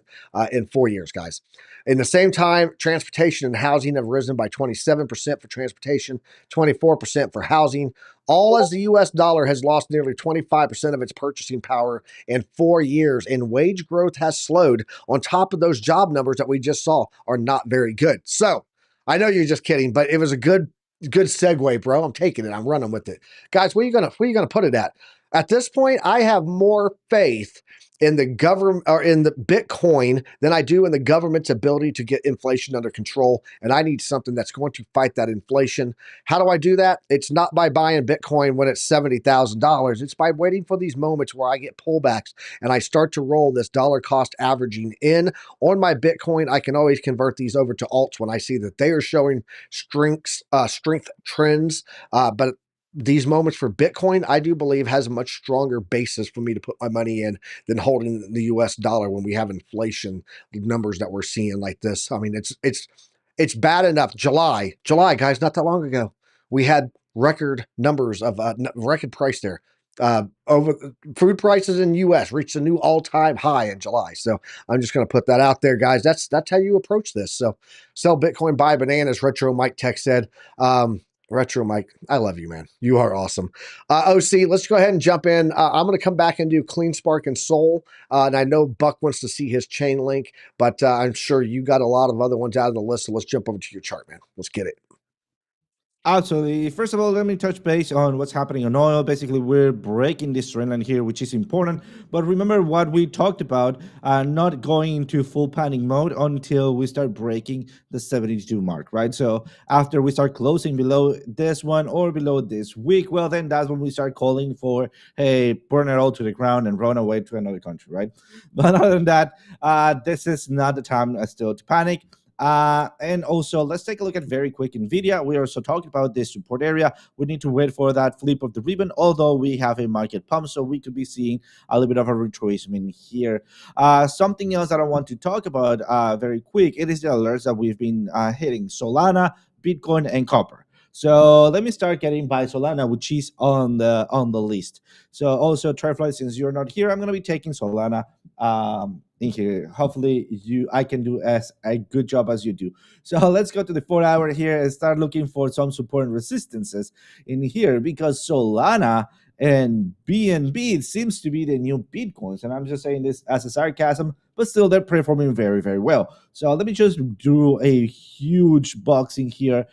in 4 years, guys. In the same time, transportation and housing have risen by 27% for transportation, 24% for housing, all as the US dollar has lost nearly 25% of its purchasing power in 4 years, and wage growth has slowed. On top of those job numbers that we just saw are not very good. So, I know you're just kidding, but it was a good segue, bro. I'm taking it. I'm running with it. Guys, where are you gonna put it at? At this point, I have more faith in the government or in the Bitcoin than I do in the government's ability to get inflation under control. And I need something that's going to fight that inflation. How do I do that? It's not by buying Bitcoin when it's $70,000. It's by waiting for these moments where I get pullbacks and I start to roll this dollar cost averaging in on my Bitcoin. I can always convert these over to alts when I see that they are showing strength trends. But these moments for Bitcoin, I do believe, has a much stronger basis for me to put my money in than holding the US dollar when we have inflation numbers that we're seeing like this. I mean, it's bad enough. July, guys, not that long ago, we had record numbers of record price there. Over food prices in US reached a new all-time high in July. So I'm just going to put that out there, guys. That's how you approach this. So sell Bitcoin, buy bananas. Retro Mike Tech said. Retro Mike, I love you, man. You are awesome. OC, let's go ahead and jump in. I'm going to come back and do Clean Spark and Soul. And I know Buck wants to see his chain link, but I'm sure you got a lot of other ones out of the list. So let's jump over to your chart, man. Let's get it. Absolutely. First of all, let me touch base on what's happening on oil. Basically, we're breaking this trend line here, which is important. But remember what we talked about, not going into full panic mode until we start breaking the 72 mark, right? So after we start closing below this one or below this week, well, then that's when we start calling for, hey, burn it all to the ground and run away to another country, right? But other than that, this is not the time still to panic. And also, let's take a look at very quick NVIDIA. We also talked about this support area. We need to wait for that flip of the ribbon, although we have a market pump, so we could be seeing a little bit of a retracement here. Something else that I want to talk about very quick, it is the alerts that we've been hitting: Solana, Bitcoin, and copper. So let me start getting by Solana, which is on the list. So also, Trifly, since you're not here, I'm going to be taking Solana in here. Hopefully I can do as a good job as you do. So let's go to the 4 hour here and start looking for some support and resistances in here, because Solana and BNB seems to be the new Bitcoins. And I'm just saying this as a sarcasm, but still they're performing very, very well. So let me just do a huge box in here,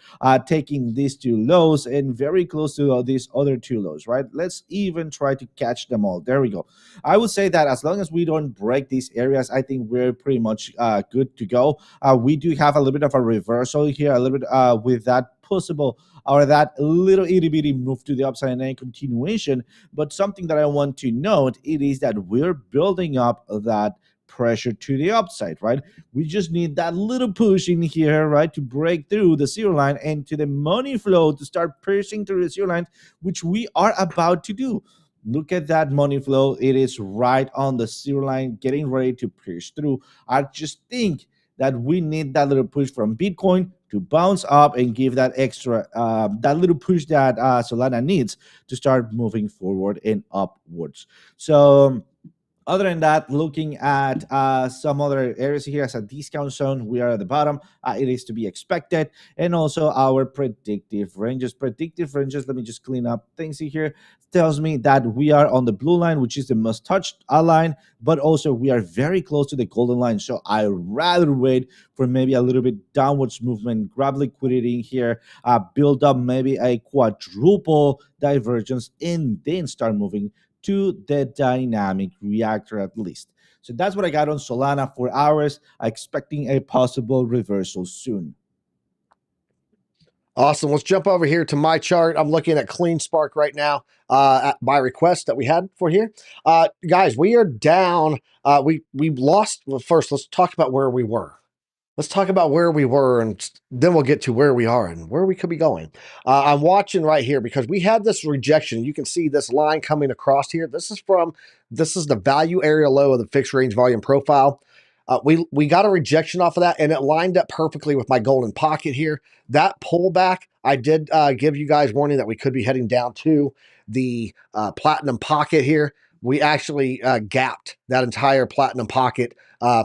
taking these two lows and very close to these other two lows, right? Let's even try to catch them all. There we go. I would say that as long as we don't break these areas, I think we're pretty much good to go. We do have a little bit of a reversal here, a little bit with that possible or that little itty bitty move to the upside and then continuation. But something that I want to note, it is that we're building up that pressure to the upside, right? We just need that little push in here, right, to break through the zero line and to the money flow to start piercing through the zero line, which we are about to do. Look at that money flow. It is right on the zero line, getting ready to pierce through. I just think that we need that little push from Bitcoin to bounce up and give that extra, that little push that Solana needs to start moving forward and upwards. So other than that, looking at some other areas here as a discount zone, we are at the bottom. It is to be expected. And also our predictive ranges. Predictive ranges, let me just clean up things here. Tells me that we are on the blue line, which is the must touch line, but also we are very close to the golden line. So I'd rather wait for maybe a little bit downwards movement, grab liquidity in here, build up maybe a quadruple divergence, and then start moving to the dynamic reactor at least. So that's what I got on Solana for hours, expecting a possible reversal soon. Awesome. Let's jump over here to my chart. I'm looking at Clean Spark right now at my request that we had for here. Guys, we are down. We lost. Well, first, let's talk about where we were. Let's talk about where we were, and then we'll get to where we are and where we could be going. I'm watching right here because we had this rejection. You can see this line coming across here. This is the value area low of the fixed range volume profile. We got a rejection off of that, and it lined up perfectly with my golden pocket here. That pullback, I did give you guys warning that we could be heading down to the platinum pocket here. We actually gapped that entire platinum pocket.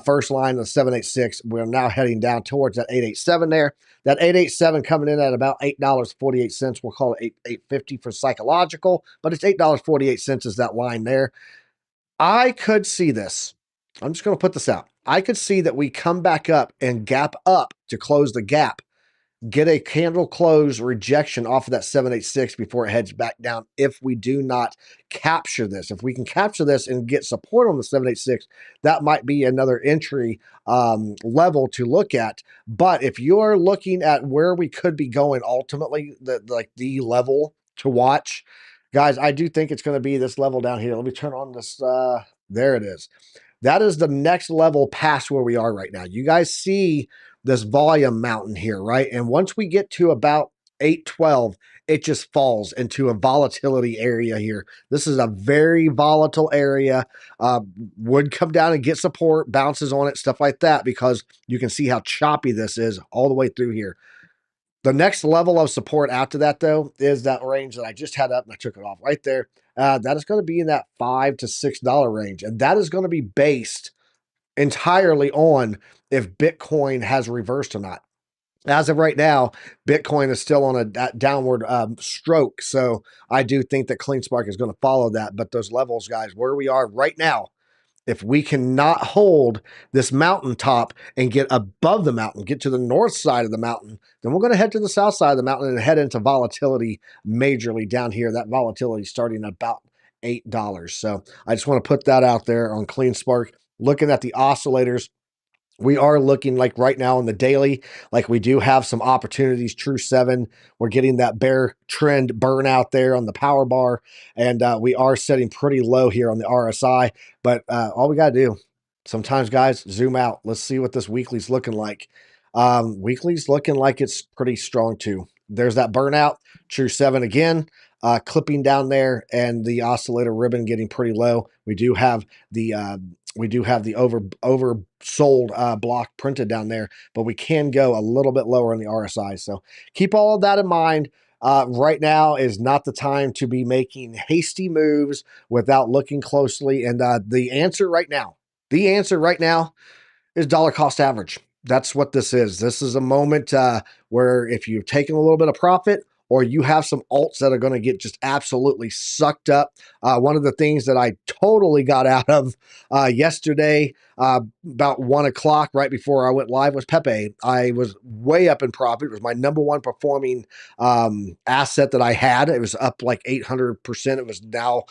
First line of 786. We're now heading down towards that 887 there. That 887 coming in at about $8.48. We'll call it 8.50 for psychological, but it's $8.48 is that line there. I could see this. I'm just going to put this out. I could see that we come back up and gap up to close the gap, get a candle close rejection off of that 786 before it heads back down. If we do not capture this, if we can capture this and get support on the 786, that might be another entry level to look at. But if you're looking at where we could be going ultimately, the level to watch, guys, I do think it's going to be this level down here. Let me turn on this. There it is. That is the next level past where we are right now. You guys see this volume mountain here, right? And once we get to about 812, it just falls into a volatility area here. This is a very volatile area. Would come down and get support, bounces on it, stuff like that, because you can see how choppy this is all the way through here. The next level of support after that, though, is that range that I just had up and I took it off right there. That is going to be in that $5 to $6 range. And that is going to be based entirely on if Bitcoin has reversed or not. As of right now, Bitcoin is still on a downward stroke. So I do think that CleanSpark is going to follow that. But those levels, guys, where we are right now, if we cannot hold this mountaintop and get above the mountain, get to the north side of the mountain, then we're going to head to the south side of the mountain and head into volatility majorly down here. That volatility starting at about $8. So I just want to put that out there on CleanSpark. Looking at the oscillators, we are looking like right now on the daily, like we do have some opportunities. True 7, we're getting that bear trend burn out there on the power bar, and we are setting pretty low here on the RSI. But all we got to do sometimes, guys, zoom out. Let's see what this weekly's looking like. Weekly's looking like it's pretty strong too. There's that burnout. True 7 again. Clipping down there, and the oscillator ribbon getting pretty low. We do have the oversold block printed down there, but we can go a little bit lower on the RSI. So keep all of that in mind. Right now is not the time to be making hasty moves without looking closely. And the answer right now is dollar cost average. That's what this is. This is a moment where if you've taken a little bit of profit, or you have some alts that are going to get just absolutely sucked up. One of the things that I totally got out of yesterday, about 1 o'clock, right before I went live, was Pepe. I was way up in profit. It was my number one performing asset that I had. It was up like 800%. It was now,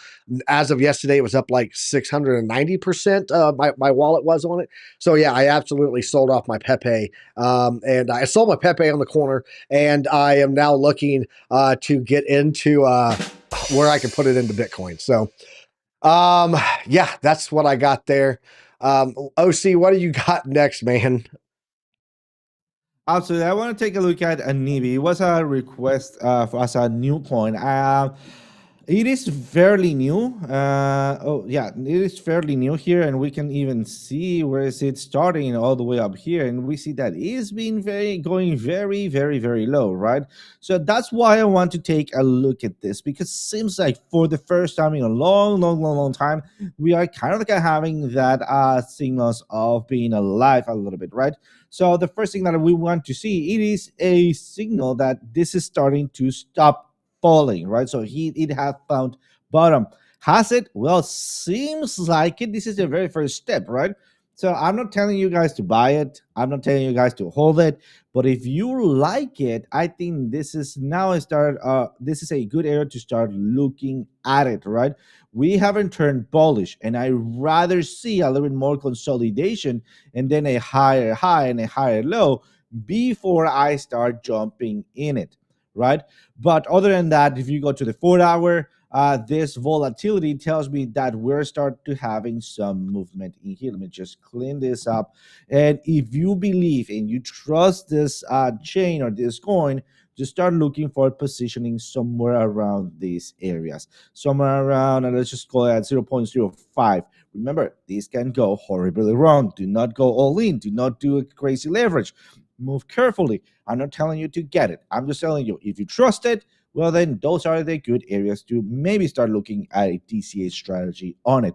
as of yesterday, it was up like 690%. My wallet was on it. So yeah, I absolutely sold off my Pepe. And I sold my Pepe on the corner, and I am now looking to get into where I can put it into Bitcoin. So yeah, that's what I got there. OC, what do you got next, man? Absolutely. I want to take a look at NVDA. It was a request for us a new coin. It is fairly new. It is fairly new here, and we can even see where is it starting all the way up here, and we see that it's been going very, very, very low, right? So that's why I want to take a look at this, because it seems like for the first time in a long time, we are kind of like having that signals of being alive a little bit, right? So the first thing that we want to see, it is a signal that this is starting to stop falling, right? So it has found bottom. Has it? Well, seems like it. This is the very first step, right? So I'm not telling you guys to buy it. I'm not telling you guys to hold it. But if you like it, I think this is now this is a good area to start looking at it, right? We haven't turned bullish, and I rather see a little bit more consolidation and then a higher high and a higher low before I start jumping in it. right? But other than that, if you go to the 4 hour, this volatility tells me that we're start to having some movement in here. Let me just clean this up. And if you believe and you trust this chain or this coin, just start looking for positioning somewhere around these areas, somewhere around, and let's just call it at 0.05. Remember, this can go horribly wrong. Do not go all in. Do not do a crazy leverage. Move carefully. I'm not telling you to get it. I'm just telling you, if you trust it, well, then those are the good areas to maybe start looking at a DCA strategy on it.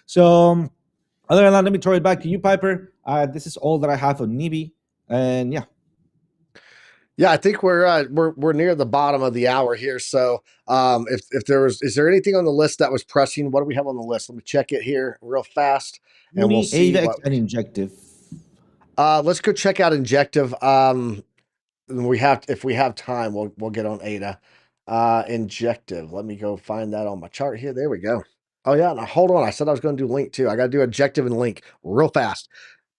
So, other than that, let me throw it back to you, Piper. This is all that I have on Nibi, and yeah. Yeah, I think we're near the bottom of the hour here. So, if there was, is there anything on the list that was pressing? What do we have on the list? Let me check it here real fast, and we'll Uni, see AVEX, what. and Injective. Let's go check out Injective. If we have time, we'll get on ADA. Injective. Let me go find that on my chart here. There we go. Oh yeah, now hold on. I said I was going to do Link too. I got to do Injective and Link real fast.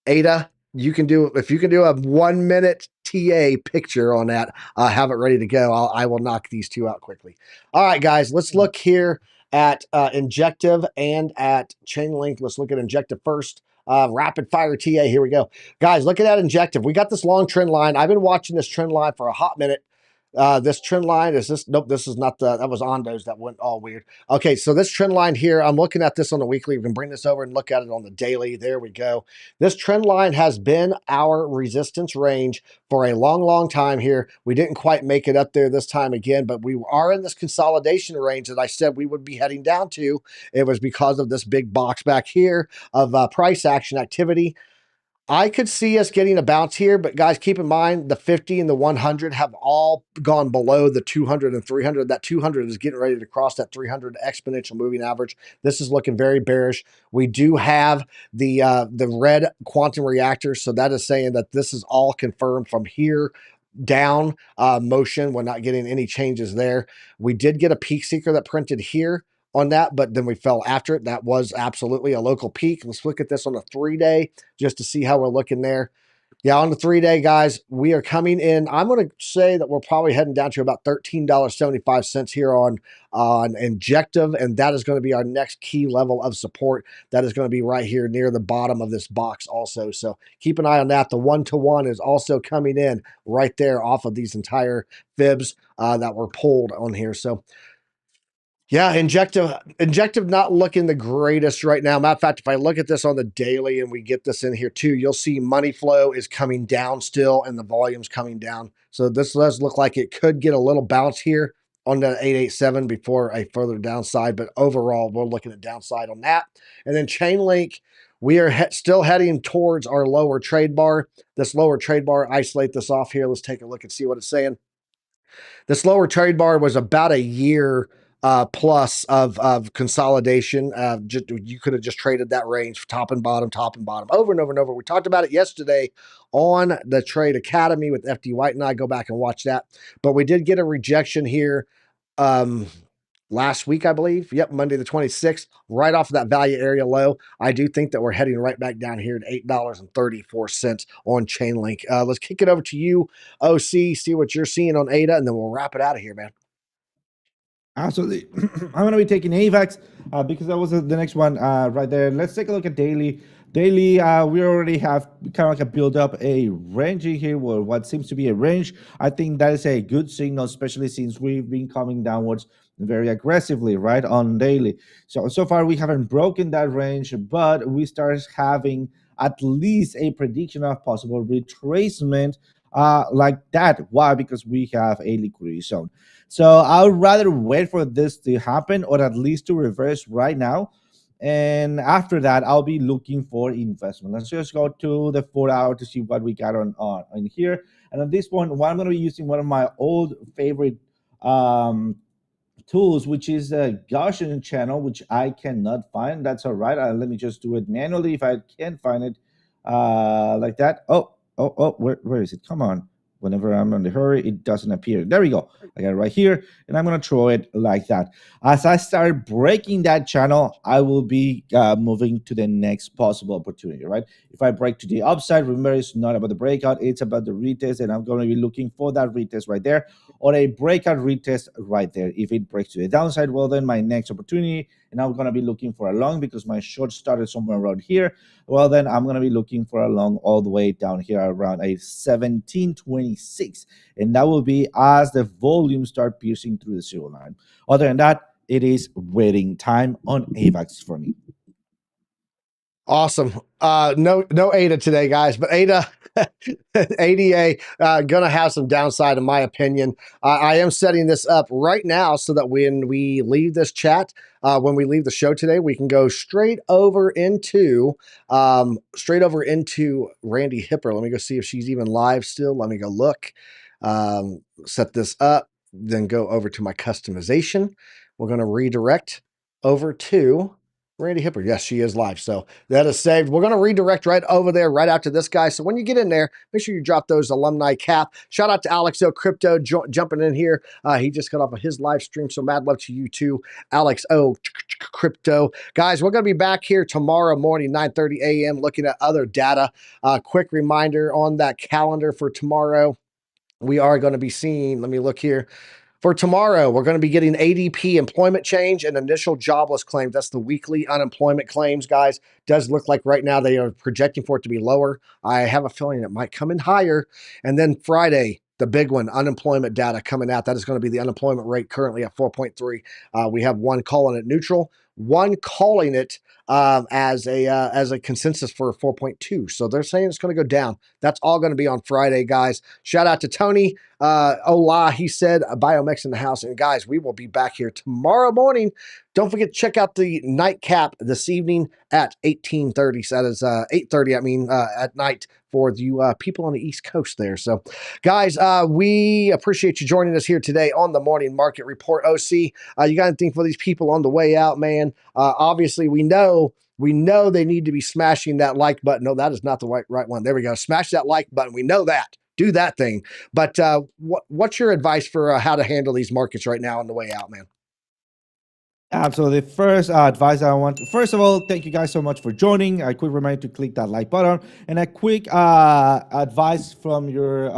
Ada, you can do, if you can do a 1 minute TA picture on that, have it ready to go. I will knock these two out quickly. All right, guys, let's look here at Injective and at Chainlink. Let's look at Injective first. Rapid fire TA. Here we go, guys. Looking at Injective, we got this long trend line. I've been watching this trend line for a hot minute. This trend line is this. Nope, this is not that was Ondo's that went all weird. Okay, so this trend line here, I'm looking at this on the weekly. We can bring this over and look at it on the daily. There we go. This trend line has been our resistance range for a long, long time here. We didn't quite make it up there this time again, but we are in this consolidation range that I said we would be heading down to. It was because of this big box back here of price action activity. I could see us getting a bounce here, but guys, keep in mind the 50 and the 100 have all gone below the 200 and 300. That 200 is getting ready to cross that 300 exponential moving average. This is looking very bearish. We do have the red quantum reactor, so that is saying that this is all confirmed from here down motion. We're not getting any changes there. We did get a peak seeker that printed here on that, but then we fell after it. That was absolutely a local peak. Let's look at this on a 3-day just to see how we're looking there. Yeah, on the 3-day, guys, we are coming in. I'm going to say that we're probably heading down to about $13.75 here on Injective, and that is going to be our next key level of support. That is going to be right here near the bottom of this box also. So keep an eye on that. The 1-to-1 is also coming in right there off of these entire fibs that were pulled on here. So yeah, Injective not looking the greatest right now. Matter of fact, if I look at this on the daily and we get this in here too, you'll see money flow is coming down still and the volume's coming down. So this does look like it could get a little bounce here on the 887 before a further downside. But overall, we're looking at downside on that. And then Chainlink, we are still heading towards our lower trade bar. This lower trade bar, isolate this off here. Let's take a look and see what it's saying. This lower trade bar was about a year plus of consolidation. You could have just traded that range, top and bottom, over and over and over. We talked about it yesterday on the Trade Academy with FD White and I. Go back and watch that. But we did get a rejection here last week, I believe. Yep, Monday the 26th, right off of that value area low. I do think that we're heading right back down here at $8.34 on Chainlink. Let's kick it over to you, OC, see what you're seeing on ADA, and then we'll wrap it out of here, man. Absolutely. I'm going to be taking AVEX because that was the next one right there. Let's take a look at daily. Daily, we already have kind of like a build up a range in here, or what seems to be a range. I think that is a good signal, especially since we've been coming downwards very aggressively, right, on daily. So far, we haven't broken that range, but we start having at least a prediction of possible retracement like that. Why? Because we have a liquidity zone. So I would rather wait for this to happen, or at least to reverse right now. And after that, I'll be looking for investment. Let's just go to the 4-hour to see what we got on here. And at this point, I'm going to be using one of my old favorite tools, which is a Gaussian channel, which I cannot find. That's all right. Let me just do it manually if I can't find it like that. Oh, where is it? Come on. Whenever I'm in the hurry, it doesn't appear. There we go. I got it right here, and I'm gonna throw it like that. As I start breaking that channel, I will be moving to the next possible opportunity, right? If I break to the upside, remember it's not about the breakout, it's about the retest, and I'm going to be looking for that retest right there, or a breakout retest right there. If it breaks to the downside, well, then my next opportunity, and I'm going to be looking for a long because my short started somewhere around here. Well, then I'm going to be looking for a long all the way down here around a 1726, and that will be as the volume start piercing through the 0 line. Other than that, it is waiting time on AVAX for me. Awesome. No ADA today, guys, but ADA ADA gonna have some downside in my opinion. I am setting this up right now so that when we leave this chat, when we leave the show today, we can go straight over into Randy Hipper. Let me go see if she's even live still. Let me go look. Set this up, then go over to my customization. We're gonna redirect over to Randy Hipper. Yes, she is live. So that is saved. We're going to redirect right over there, right after this guy. So when you get in there, make sure you drop those alumni cap. Shout out to Alex O Crypto jumping in here. He just got off of his live stream. So mad love to you too, Alex O Crypto. Guys, we're going to be back here tomorrow morning, 9:30 a.m. looking at other data. Quick reminder on that calendar for tomorrow. We are going to be seeing, let me look here. For tomorrow, we're going to be getting ADP employment change and initial jobless claims. That's the weekly unemployment claims, guys. Does look like right now they are projecting for it to be lower. I have a feeling it might come in higher. And then Friday, the big one, unemployment data coming out. That is going to be the unemployment rate currently at 4.3. We have one calling it neutral, one calling it as a consensus for 4.2. So they're saying it's going to go down. That's all going to be on Friday, guys. Shout out to Tony. Ola, he said, Biomex in the house. And guys, we will be back here tomorrow morning. Don't forget to check out the nightcap this evening at 18:30. So that is 8:30, at night for you people on the East Coast there. So, guys, we appreciate you joining us here today on the Morning Market Report. OC, you got anything for these people on the way out, man? Obviously, we know they need to be smashing that like button. No, that is not the right one. There we go. Smash that like button. We know that. Do that thing. But what's your advice for how to handle these markets right now on the way out, man? Absolutely. First advice I want. First of all, thank you guys so much for joining. A quick reminder to click that like button, and a quick advice from your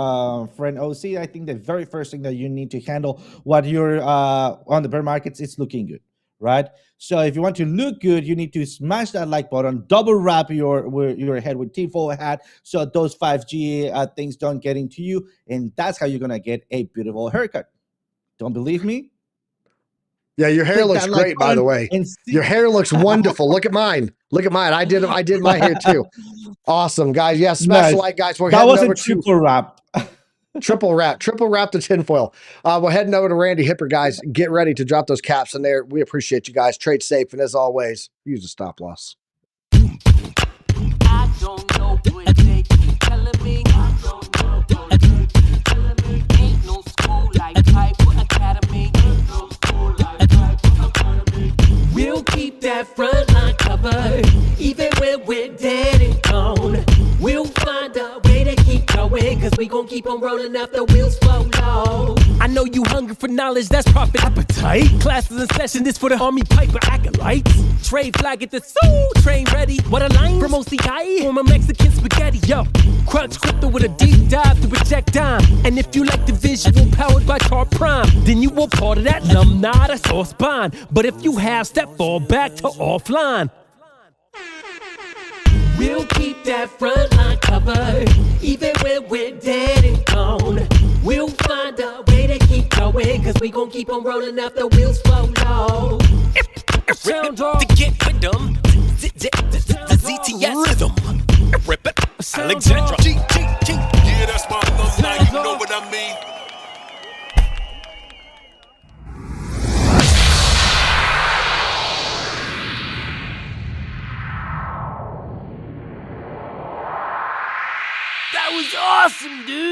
friend OC. I think the very first thing that you need to handle what you're on the bear markets is looking good, right? So if you want to look good, you need to smash that like button, double wrap your head with tinfoil hat so those 5G things don't get into you, and that's how you're gonna get a beautiful haircut. Don't believe me? Yeah, your hair looks great, by the way. Your hair looks wonderful. Look at mine. Look at mine. I did my hair too. Awesome, guys. Yeah, smash the like, guys. We're that heading was over a triple wrap. Triple wrap the tinfoil. We're heading over to Randy Hipper, guys. Get ready to drop those caps in there. We appreciate you guys. Trade safe, and as always, use a stop loss. I don't know what they keep telling me. I don't know what they keep telling me. Ain't no school like Piper Academy. We'll keep that front line covered, even when we're dead and gone. We'll find a way to keep going, cause we gon' keep on rolling after the wheels fall low. I know you hungry for knowledge, that's profit appetite. Classes in session, this for the Army Piper acolytes. Trade flag at the soul, train ready. What a line from OCI, former Mexican spaghetti. Yo, crunch crypto with a deep dive to reject dime. And if you like the visual powered by Car Prime, then you were part of that alumni, that's all spine. But if you have step, fall back to offline. We'll keep that front line covered, even when we're dead and gone. We'll find a way to keep going, cause we gon' keep on rolling after the wheels fall low. Sound off to get rhythm, the ZTS rhythm. Rip it, Alexandra. Yeah, that's my alumni, you know what I mean. That was awesome, dude!